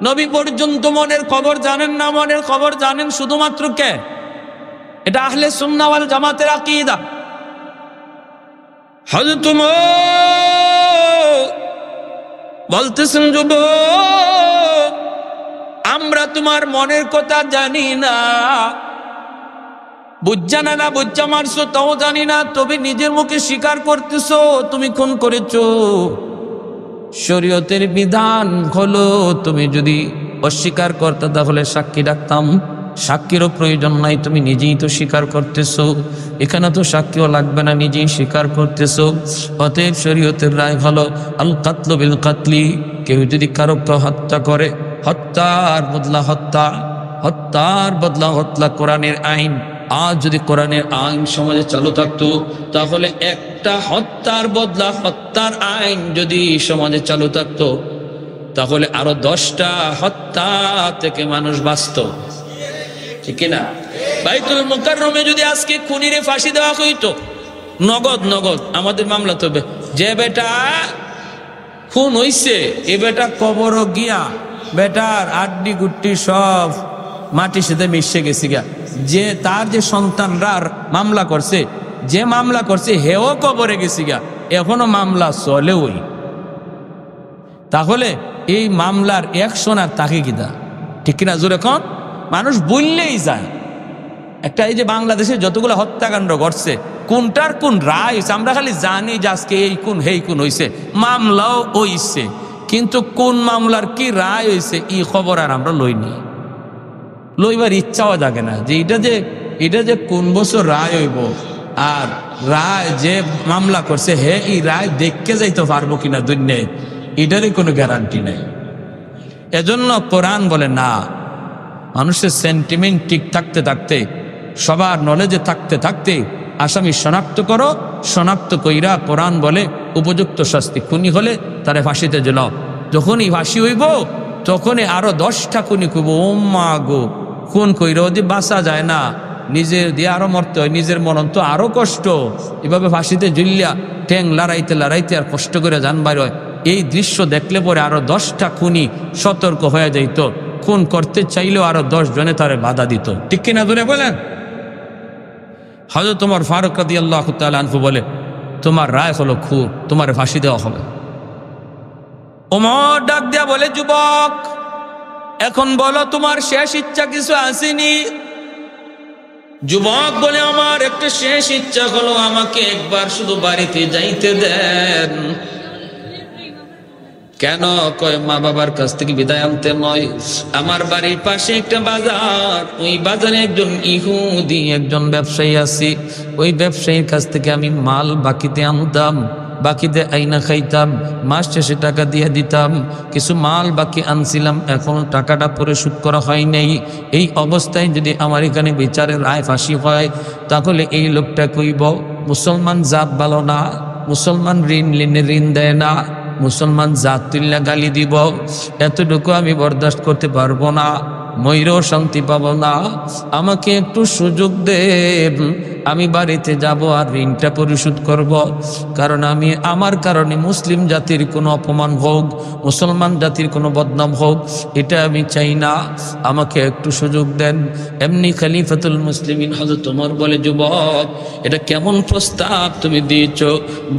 নবী পর্যন্ত মনের খবর জানেন না, মনের খবর জানেন শুধুমাত্র কে? এটা আহলে সুন্নাহ ওয়াল জামাতের আকীদা। হযরত বলতেছেন, যুবক, আমরা তোমার মনের কথা জানি না, বুঝা না না বুঝা মারছো তাও জানি না, তবে নিজের মুখে স্বীকার করতেছো তুমি খুন করেছো। শরীয়তের বিধান হলো, তুমি যদি অস্বীকার করতে তাহলে সাক্ষী ডাকতাম, সাক্ষীরও প্রয়োজন নাই, তুমি নিজেই তো স্বীকার করতেছো। এখানে তো সাক্ষীও লাগবে না, নিজেই স্বীকার করতেছো। অতএব শরীয়তের রায় হলো আল কাতলু বিল কাতলি। কেউ যদি কারোকে হত্যা করে, হত্যার বদলা হত্যা, হত্যার বদলা হত্যা, কোরআনের আইন। আজ যদি কোরআনের আইন সমাজে চালু থাকতো, তাহলে একটা হত্যার বদলা হত্যার আইন যদি সমাজে চালু থাকতো, তাহলে আরো 10টা হত্যা থেকে মানুষ বাঁচত, ঠিক না? বাইতুল মুকাররমে যদি আজকে খুনিরে ফাঁসি দেওয়া হইতো, নগদ নগদ, আমাদের মামলা তবে যে বেটা খুন হইছে, এ বেটা কবর গিয়া বেটার আড্ডি গুট্টি সব মাটির সাথে মিশে গেছে গা। যে তার যে সন্তানরা মামলা করছে, যে মামলা করছে হেও কবরে গেছি গা, এখনো মামলা চলে। ওই তাহলে এই মামলার অ্যাকশন আর তাকে কিনা, ঠিক কিনা? জোরে এখন মানুষ বললেই যায়। একটা এই যে বাংলাদেশে যতগুলো হত্যাকাণ্ড ঘটছে, কোনটার কোন রায় হয়েছে আমরা খালি জানি যে আজকে এই কোন হেই কোন হয়েছে, মামলাও হইছে, কিন্তু কোন মামলার কি রায় হয়েছে এই খবর আর আমরা লইনি, লইবার ইচ্ছাও জাগে না। যে এটা যে কোন বছর রায় হইব, আর রায় যে মামলা করছে হে এই রায় দেখতে যাইতে পারবো কিনা দুনিয়ায়, এটারই কোনো গ্যারান্টি নেই। এজন্য কোরআন বলে না, মানুষের সেন্টিমেন্ট ঠিক থাকতে থাকতে, সবার নলেজে থাকতে থাকতে আসামি শনাক্ত করো, শনাক্ত কইরা কোরআন বলে উপযুক্ত শাস্তি। খুনি হলে তারে ফাঁসিতে ঝুলাও। যখনই ফাঁসি হইব তখনই আরো 10টা খুনি কইব, ও মা গো, খুন কইরা যদি বাঁচা যায় না, নিজের দিয়ে আরো মরতে হয়, নিজের মরণ তো আরো কষ্ট। এভাবে ফাঁসিতে ঝুলিয়া ঠ্যাং লড়াইতে লড়াইতে আর কষ্ট করে জান বাইর হয়। এই দৃশ্য দেখলে পরে আরো 10টা খুনি সতর্ক হয়ে যাইত, খুন করতে চাইলেও আরো 10 জনে তারে বাধা দিত, ঠিক কিনা ধরে বলেন? হযরত ওমর ফারুক রাদিয়াল্লাহু তাআলা আনহু বলে, তোমার রায় হলো খুন, তোমার ফাঁসি দেওয়া হবে। ওমর ডাক দিয়া বলে, যুবক, এখন বলো তোমার শেষ ইচ্ছা কিছু আসেনি? যুবক বলে, আমার একটা শেষ ইচ্ছা হলো, আমাকে একবার শুধু বাড়িতে যাইতে দেন। কেন? কয়, মা বাবার কাছ থেকে বিদায় আনতে নয়, আমার বাড়ির পাশে একটা বাজার, ওই বাজারে একজন ইহুদি একজন ব্যবসায়ী আছে, ওই ব্যবসায়ীর কাছ থেকে আমি মাল বাকিতে আনতাম, বাকিতে আইনা খাইতাম, মাস শেষে টাকা দিয়ে দিতাম। কিছু মাল বাকি আনছিলাম, এখনো টাকাটা পরিশোধ করা হয় নাই। এই অবস্থায় যদি আমার এখানে বিচারের রায় ফাঁসি হয়, তাহলে এই লোকটা কইব মুসলমান জাত ভালো না, মুসলমান ঋণ দেয় না, মুসলমান জাত তুল্লা গালি দিব। এতটুকু আমি বরদাস্ত করতে পারবো না, ময়ূরও শান্তি পাবো না। আমাকে একটু সুযোগ দেন, আমি বাড়িতে যাব আর ঋণটা পরিশোধ করব। কারণ আমি আমার কারণে মুসলিম জাতির কোনো অপমান হোক, মুসলমান জাতির কোনো বদনাম হোক, এটা আমি চাই না। আমাকে একটু সুযোগ দেন। এমনি খলিফাতুল মুসলিমিন হযরত ওমর বলে, যুবক, এটা কেমন প্রস্তাব তুমি দিয়েছ?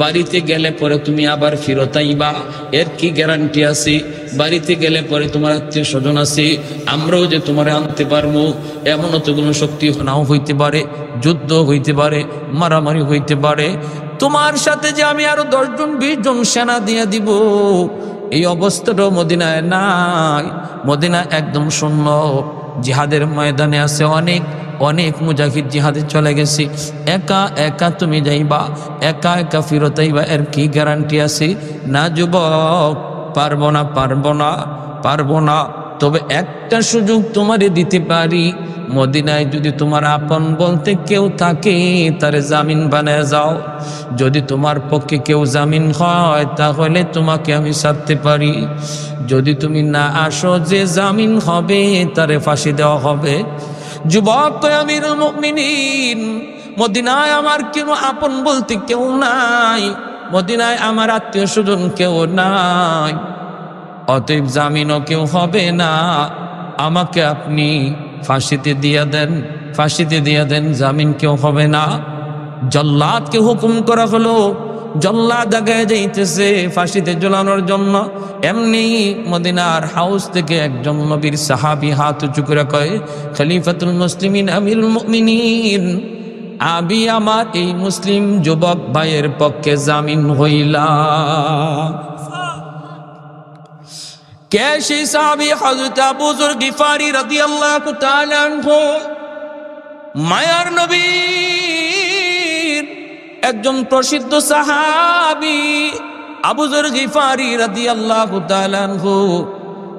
বাড়িতে গেলে পরে তুমি আবার ফেরত আইবা, এর কি গ্যারান্টি আছে? বাড়িতে গেলে পরে তোমার আত্মীয় স্বজন আছে, আমরাও যে তোমার আনতে পারবো এমনও তো কোনো শক্তি নাও হইতে পারে, যুদ্ধ হইতে পারে, মারামারি হইতে পারে। তোমার সাথে যে আমি আরো 10 জন 20 জন সেনা দিয়ে দিব, এই অবস্থাটাও মদিনায় নাই। মদিনা একদম শূন্য। জিহাদের ময়দানে আছে অনেক অনেক মুজাহিদ জিহাদে চলে গেছি, একা একা তুমি যাইবা, একা একা ফিরত আইবা, এর কি গ্যারান্টি আছে? না যুবক, পারবো না, পারবো না, পারবো না। তবে একটা সুযোগ তোমারে দিতে পারি, মদিনায় যদি তোমার আপন বলতে কেউ থাকে তারে জামিন বানায় যাও। যদি তোমার পক্ষে কেউ জামিন হয় তাহলে তোমাকে আমি ছাড়তে পারি। যদি তুমি না আসো, যে জামিন হবে তারে ফাঁসি দেওয়া হবে। যুবক কয়, আমিরুল মুমিনিন, মদিনায় আমার কেউ আপন বলতে কেউ নাই, মদিনায় আমার আত্মীয় স্বজন কেউ নাই, অতএব জামিনও কেউ হবে না, আমাকে আপনি ফাঁসিতে দিয়ে দেন, ফাঁসিতে দিয়ে দেন, জামিন কেউ হবে না। জল্লাদকে হুকুম করা হলো, জল্লাদ আগায় যাইতেছে ফাঁসিতে ঝোলানোর জন্য। এমনি মদিনার হাউস থেকে একজন নবীর সাহাবী হাত উঁচু করে কয়, খলিফাতুল মুসলিমিন আমিরুল মুমিনিন, আমি আমার এই মুসলিম যুবক ভাইয়ের পক্ষে জামিন হইলাম। কে সেই সাহাবী? হযরত আবু যর গিফারি রাদিয়াল্লাহু তাআলা আনহু, মায়ার নবীর একজন প্রসিদ্ধ সাহাবী আবু যর গিফারি রাদিয়াল্লাহু তাআলা আনহু।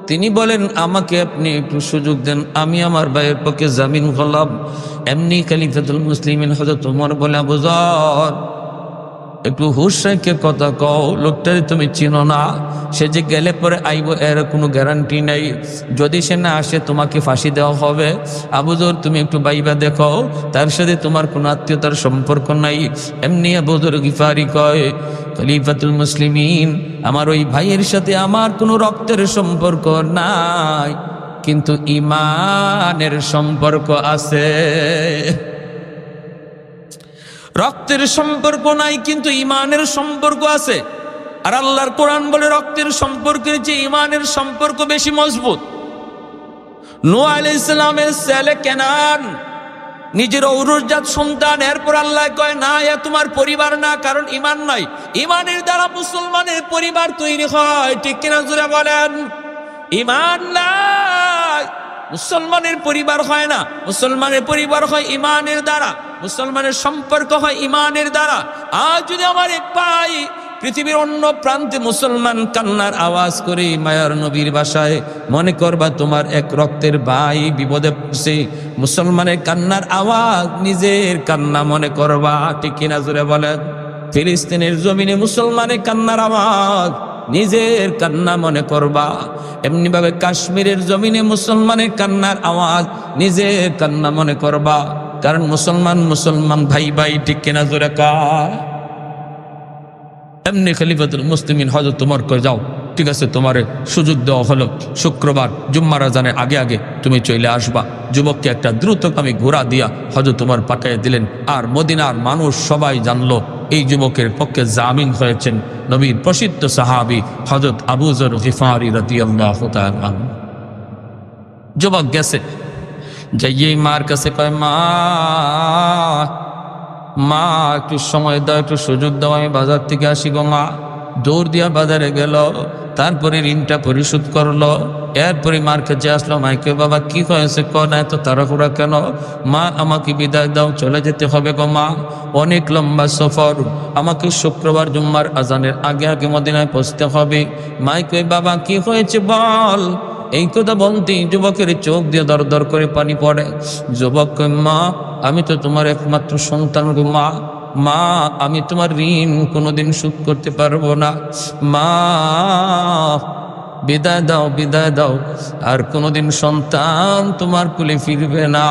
তিনি বলেন, আমাকে আপনি একটু সুযোগ দেন, আমি আমার ভাইয়ের পক্ষে জামিন হলাম। এমনি খলিফাতুল মুসলিমিন হযরত ওমর বলে, আবু যর, একটু হুশ রেখে কথা কও, লোকটারে তুমি চিনো না, সে যে গেলে পরে আইব এর কোনো গ্যারান্টি নেই, যদি সে না আসে তোমাকে ফাঁসি দেওয়া হবে। আবু যর, তুমি একটু বাইবা দেখো, তার সাথে তোমার কোনো আত্মীয়তার সম্পর্ক নাই। এমনি আবু যর গিফারি কয়, খলিফাতুল মুসলিমিন, আমার ওই ভাইয়ের সাথে আমার কোনো রক্তের সম্পর্ক নাই, কিন্তু ঈমানের সম্পর্ক আছে। রক্তের সম্পর্ক নাই কিন্তু ঈমানের সম্পর্ক আছে। আর আল্লাহর কোরআন বলে রক্তের সম্পর্কের চেয়ে ঈমানের সম্পর্ক বেশি মজবুত। নূহ আলাইহিস সালামের ছেলে কেনান নিজের ঔরসজাত সন্তান, এরপর আল্লাহ কয়, না, এ তোমার পরিবার না, কারণ ঈমান নাই। ঈমানের দ্বারা মুসলমানের পরিবার তৈরি হয়, ঠিক কিনা জোরে বলেন? ঈমান নাই, মুসলমানের পরিবার হয় না। মুসলমানের পরিবার হয় ঈমানের দ্বারা, মুসলমানের সম্পর্ক হয় ঈমানের দ্বারা। আজ যদি আমার এক ভাই পৃথিবীর অন্য প্রান্তে মুসলমান কান্নার আওয়াজ করে মায়ার নবীর ভাষায়, মনে করবা তোমার এক রক্তের ভাই বিপদে পড়ছে, মুসলমানের কান্নার আওয়াজ নিজের কান্না মনে করবা, ঠিক কিনা জোরে বলেন? ফিলিস্তিনের জমিনে মুসলমানের কান্নার আওয়াজ নিজের কান্না মনে করবা। এমনি ভাবে কাশ্মীরের জমিনে মুসলমানের কান্নার আওয়াজ নিজের কান্না মনে করবা, কারণ মুসলমান মুসলমান ভাই ভাই, ঠিক কিনা জোরে কর? এমনি খলিফাতুল মুসলিমিন হযরত ওমর কয়, যাও, ঠিক আছে, তোমারে সুযোগ দেওয়া হলো, শুক্রবার জুম্মার আজানের আগে আগে তুমি চলে আসবা। যুবককে একটা দ্রুতগামী ঘোড়া দিয়া হযরত ওমর পাঠিয়ে দিলেন। আর মদিনার মানুষ সবাই জানলো এই যুবকের পক্ষে জামিন হয়েছেন নবীর প্রসিদ্ধ সাহাবী হযরত আবু যর গিফারি রাদিয়াল্লাহু তাআলা আনহু। যুবক গেছে, যাইয়েই মার কাছে কয়, মা, মা, একটু সময় দাও, একটু সুযোগ দাও, আমি বাজার থেকে আসি গো মা। দৌড় দিয়া বাজারে গেল, তারপরে ঋণটা পরিশোধ করলো, এরপরে মার কাছে আসলো। মাইকে, বাবা কি হয়েছে, কন এত তাড়াহুড়া কেন? মা, আমাকে বিদায় দাও, চলে যেতে হবে গো মা, অনেক লম্বা সফর, আমাকে শুক্রবার জুম্মার আজানের আগে আগে মদিনায় পৌঁছতে হবে। মাইকে, বাবা কি হয়েছে বল। এই কথা বলতেই যুবকের চোখ দিয়ে দর দর করে পানি পড়ে। যুবক কয়, মা, আমি তো তোমার একমাত্র সন্তান গো মা, মা, আমি তোমার ঋণ কোনোদিন শোধ করতে পারবো না, মা, বিদায় দাও, বিদায় দাও, আর কোনোদিন সন্তান তোমার কুলে ফিরবে না।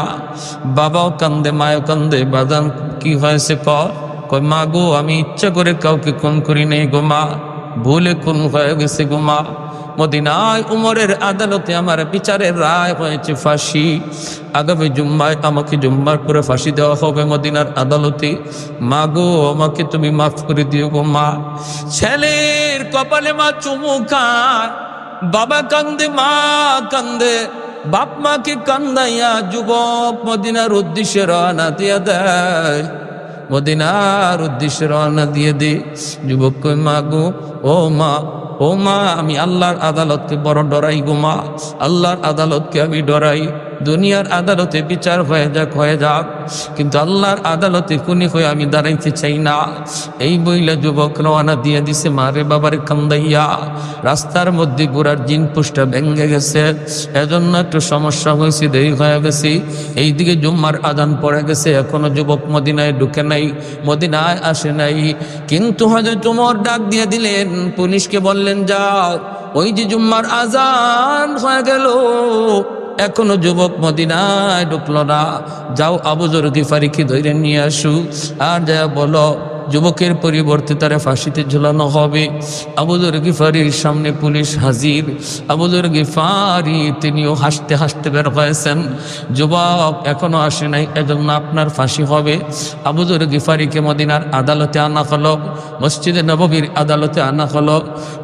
বাবাও কান্দে, মায়ও কান্দে। বাদান কি হয়েছে কয়, মা গো, আমি ইচ্ছা করে কাউকে খুন করি নেই গো মা, ভুলে খুন হয়ে গেছে গো মা। মদিনায় উমরের আদালতে আমার বিচারের রায় হয়েছে ফাঁসি। আগামী জুম্মায় আমাকে জুম্মার করে ফাঁসি দেওয়া হবে মদিনার আদালতে। মা গো, আমাকে তুমি মাফ করে দিও গো মা। ছেলের কপালে মা চুমু খায়, বাবা কান্দে, মা কান্দে। বাপ মাকে কান্দাইয়া যুবক মদিনার উদ্দেশ্যে রওনা দিয়ে দেয়, মদিনার উদ্দেশ্যে রওনা দিয়ে দে। যুবক কই, মা গো, ও মা, ও মা, আমি আল্লাহর আদালতকে বড় ডরাই গো মা, আল্লাহর আদালতকে আমি ডরাই। দুনিয়ার আদালতে বিচার হয়ে যাক, কিন্তু আল্লাহর আদালতে খুনি হয়ে আমি দাঁড়াইতে চাই না। এই বইলা যুবক রওনা দিয়ে দিছে মারে বাবার কান্দাইয়া। রাস্তার মধ্যে গোড়ার জিন পুষ্টা ভেঙে গেছে, এজন্য একটু সমস্যা হয়েছে, দেরি হয়ে গেছে। এইদিকে জুম্মার আজান পড়ে গেছে, এখনো যুবক মদিনায় ঢুকে নাই, মদিনায় আসে নাই। কিন্তু হযরত ওমর ডাক দিয়ে দিলেন, পুলিশকে বললেন যাও, ওই যে জুম্মার আজান হয়ে গেল, এখনো যুবক মদিনায় ঢুকলো না, যাও আবু যর গিফারিকে ধরে নিয়ে আসু, আর যা বলো যুবকের পরিবর্তে তারা ফাঁসিতে ঝুলানো হবে। আবু যর গিফারির সামনে পুলিশ হাজির। আবু যর গিফারি তিনিও হাসতে হাসতে বের হয়েছেন, যুবক এখনো আসে নাই, এজন্য আপনার ফাঁসি হবে। আবু যর গিফারিকে মদিনার আদালতে আনা হলো, মসজিদে নববীর আদালতে আনা হলো।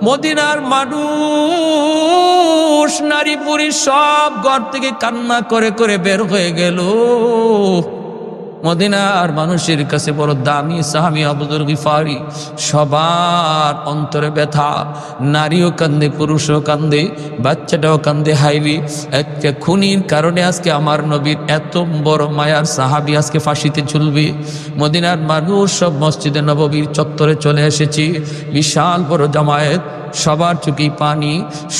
মদিনার মানুষ নারী পুরুষ সব ঘর থেকে কান্না করে করে বের হয়ে গেল। মদিনার মানুষের কাছে বড় দামি সাহাবী আবু যর গিফারি, সবার অন্তরে ব্যথা, নারীও কান্দে, পুরুষও কান্দে, বাচ্চাটাও কান্দে। হাইরি একটা খুনির কারণে আজকে আমার নবীর এত বড় মায়ার সাহাবী আজকে ফাঁসিতে ঝুলবে। মদিনার মানুষ সব মসজিদে নববীর চত্বরে চলে এসেছি, বিশাল বড় জামায়াত, সবার চোখে পানি,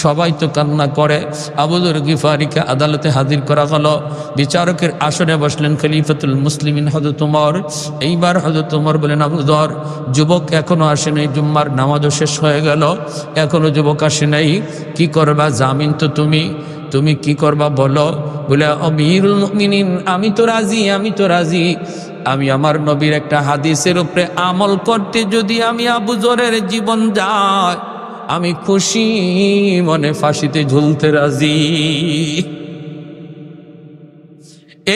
সবাই তো কান্না করে। আবু যর গিফারিকে আদালতে হাজির করা হলো। বিচারকের আসনে বসলেন খলিফাতুল মুসলিমিন হযরত ওমর। এইবার হযরত ওমর বলেন, আবু যর, যুবক এখনো আসে নাই, জুম্মার নামাজও শেষ হয়ে গেল, এখনো যুবক আসে নাই, কি করবা? জামিন তো তুমি কি করবা বলো? বলে, আমিরুল মুমিনিন, আমি তো রাজি। আমি আমার নবীর একটা হাদিসের উপরে আমল করতে যদি আমি আবু যরের জীবন যায়, আমি খুশি মনে ফাঁসিতে ঝুলতে রাজি।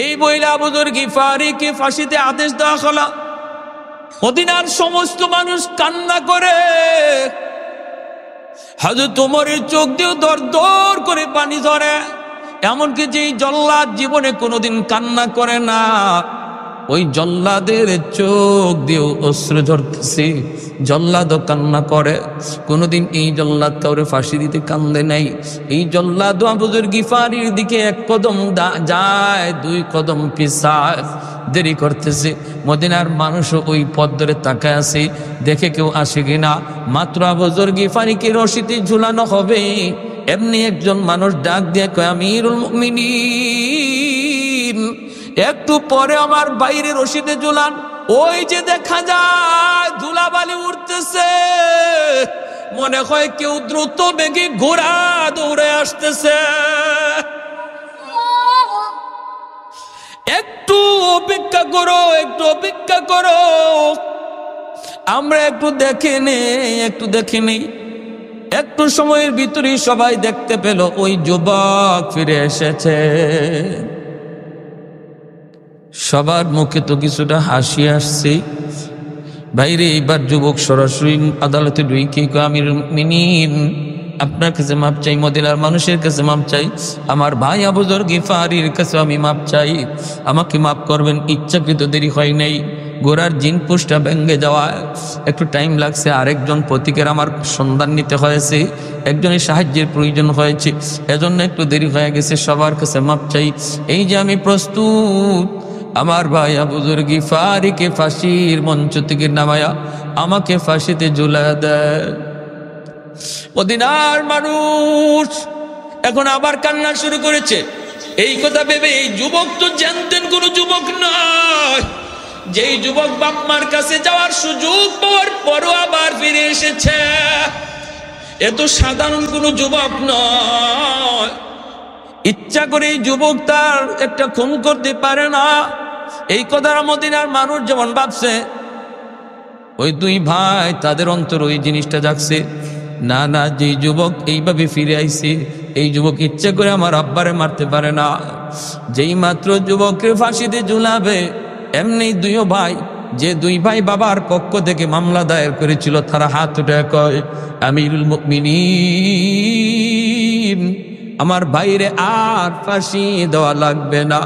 এই বইলা আবু যর গিফারিকে ফাঁসিতে আদেশ দেওয়া হলো। মদিনার সমস্ত মানুষ কান্না করে, হযরত ওমরের চোখ দিয়ে দর দর করে পানি ঝরে। এমনকি যেই জল্লাদ জীবনে কোনোদিন কান্না করে না, ওই জল্লাদের চোখ দিয়েও অশ্রু ঝরতেছে, জল্লাদও কান্না করে। কোনোদিন এই জল্লাদ কাউরে ফাঁসি দিতে কান্দে নাই। এই জল্লাদ আবু যর গিফারির দিকে এক কদম যায়, দুই কদম পিছায়, দেরি করতেছে। মদিনার মানুষও ওই পথ ধরে তাকায় আছে, দেখে কেউ আসে কিনা। মাত্র আবু যর গিফারিকে রশিতে ঝুলানো হবে, এমনি একজন মানুষ ডাক দিয়ে কয়, আমিরুল মুমিনিন, একটু পরে আমার বাইরে রশিদে ঝুলান। ওই যে দেখা যায় ধুলাবালি উঠতেছে, মনে হয় কেউ দ্রুত বেগে ঘোড়া দৌড়ে আসতেছে। একটু অপেক্ষা করো, আমরা একটু দেখে নেই। একটু সময়ের ভিতরেই সবাই দেখতে পেল ওই যুবক ফিরে এসেছে। সবার মুখে তো কিছুটা হাসি আসছে। বাইরে এইবার যুবক সরাসরি আদালতে ঢুকে কয়, আমিরুল মুমিনিন, আপনার কাছে মাপ চাই, মদিনার মানুষের কাছে মাপ চাই, আমার ভাই আবু যর গিফারির কাছে আমি মাপ চাই, আমাকে মাফ করবেন, ইচ্ছাকৃত দেরি হয় নাই, গোড়ার জিন পুষ্টা ভেঙে যাওয়া একটু টাইম লাগছে, আরেকজন প্রতীকের আমার সন্ধান নিতে হয়েছে, একজনের সাহায্যের প্রয়োজন হয়েছে, এজন্য একটু দেরি হয়ে গেছে, সবার কাছে মাপ চাই। এই যে আমি প্রস্তুত, আমার ভাই আবু যর গিফারিকে ফাঁসির মঞ্চ থেকে নামায়া আমাকে ফাঁসিতে ঝুলা দেয়। মদিনার মানুষ এখন আবার কান্না শুরু করেছে। এই কথা ভেবে এই যুবক তো জানতেন কোন যুবক নয়, যেই যুবক বাপ মার কাছে যাওয়ার সুযোগ পাওয়ার পরও আবার ফিরে এসেছে, এত সাধারণ কোন যুবক নয়। ইচ্ছা করে এই যুবক তার একটা খুন করতে পারে না। এই কথা মদিনার মানুষ যেমন ভাবছে, ওই দুই ভাই তাদের অন্তর ওই জিনিসটা জাগছে, না না, যেই যুবক এইভাবে ফিরে আইছে, এই যুবক ইচ্ছে করে আমার আব্বারে মারতে পারে না। যেই মাত্র যুবককে ফাঁসিতে ঝুলাবে, এমনি যে দুই ভাই বাবার পক্ষ থেকে মামলা দায়ের করেছিল, তারা হাত উঠে কয়, আমিরুল মুমিনিন, আমার ভাইরে আর ফাঁসি দেওয়া লাগবে না,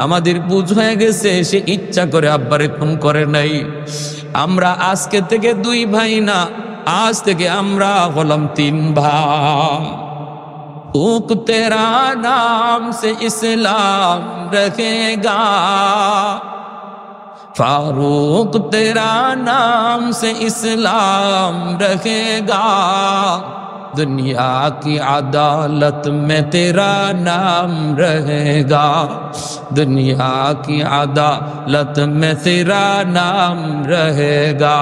আমাদের বুঝ হয়ে গেছে সে ইচ্ছা করে আব্বারে খুন করে নাই। আমরা আজকে থেকে দুই ভাই না, আজ থেকে আমরা হলাম তিন ভাই। फारूक तेरा नाम से इस्लाम रहेगा, फारूक तेरा नाम से इस्लाम रहेगा, दुनिया की अदालत में तेरा नाम रहेगा, दुनिया की अदालत में तेरा नाम रहेगा।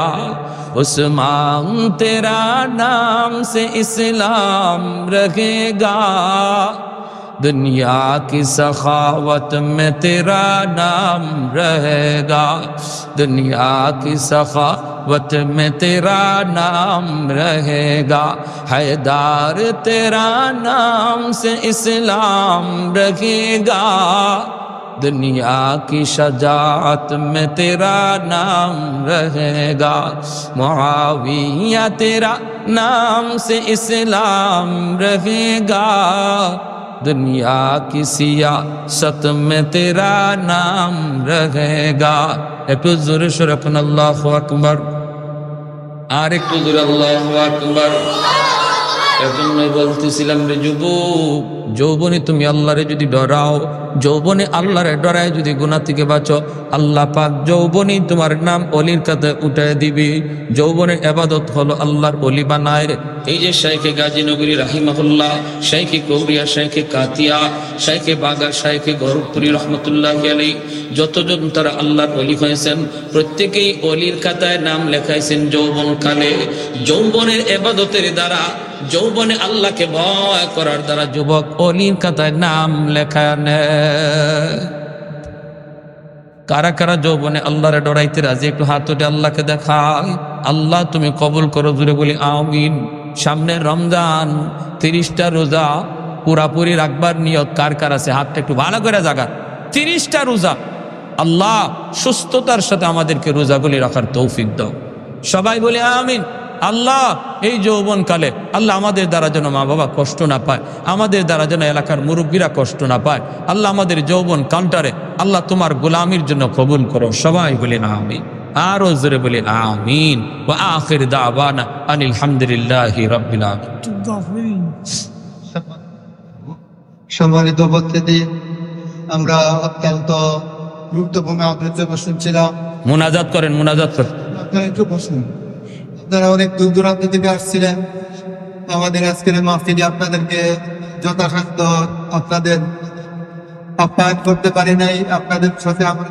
उस्मान तेरा नाम से इस्लाम रहेगा, दुनिया की सखावत में तेरा नाम रहेगा, दुनिया की सखावत में तेरा नाम रहेगा। हैदार तेरा नाम से इस्लाम रहेगा, दुनिया की शजाअत में तेरा नाम रहेगा। मुआविया तेरा नाम से इस्लाम रहेगा, दुनिया की सियासत में तेरा नाम रहेगा। একটু জোরে সরে পড়ুন আল্লাহু আকবার, আর একটু জোরে আল্লাহু আকবার। এজন্যই বলতেছিলাম রে যুবক, যৌবনে তুমি আল্লাহরে যদি ডরাও, যৌবনে আল্লাহরে ডরায় যদি গুনাহ থেকে বাঁচো, আল্লাহ পাক যৌবনে তোমার নাম ওলির খাতায় উঠায় দিবি। যৌবনের ইবাদত হলো আল্লাহর ওলি বানায়। এই যে শাইখে গাজীনগরী রাহিমাহুল্লাহ, শাইখে কৌরিয়া, শাইখে কাতিয়া, শাইখে বাগা, শাইখে গরবপুরী রহমতুল্লাহি আলাইহি, যতজন তারা আল্লাহর ওলি হয়েছেন প্রত্যেকেই ওলির খাতায় নাম লেখাইছেন যৌবনকালে। যৌবনের ইবাদতের দ্বারা, যৌবনে আল্লাহকে ভয় করার দ্বারা যুবক ওলির খাতায় নাম লেখা নেয়। কারা কারা যৌবনে আল্লাহরে ডরাইতে রাজি একটু হাত উঠে আল্লাহকে দেখায়। আল্লাহ তুমি কবুল করো, জুড়ে বলি আমিন। সামনে রমজান, 30টা রোজা পুরাপুরি রাখবার নিয়ত কার কার আছে? হাতটা একটু ভালো করে জাগান। 30টা রোজা, আল্লাহ সুস্থতার সাথে আমাদেরকে রোজাগুলি রাখার তৌফিক দাও। সবাই বলি আমিন। আল্লাহ এই যৌবন কালে আল্লাহ আমাদের দ্বারা যেন মা বাবা কষ্ট না পায়, আমাদের দ্বারা যেন এলাকার মুরব্বীরা কষ্ট না পায়। আল্লাহ আমাদের যৌবন কালটারে আল্লাহ তোমার গোলামির জন্য কবুল করো। সবাই বলি আমিন, আরো জোরে বলি আমিন। ওয়া আখির দাওয়ানা আনিল হামদুলিল্লাহি রাব্বিল আলামিন। সম্মানিত উপস্থিতি, আমরা অত্যন্ত গুরুত্বপূর্ণ আলোচনা শুনছিলাম। মুনাজাত করেন, মুনাজাত করেন। আপনারা একটু বসুন। আপনারা অনেক দূর দূরান্ত থেকে আসছিলেন আমাদের আজকের মাহফিলে। আপনাদেরকে যথাসাধ্য আপনাদের আপ্যায়ন করতে পারি নাই। আপনাদের সাথে আমরা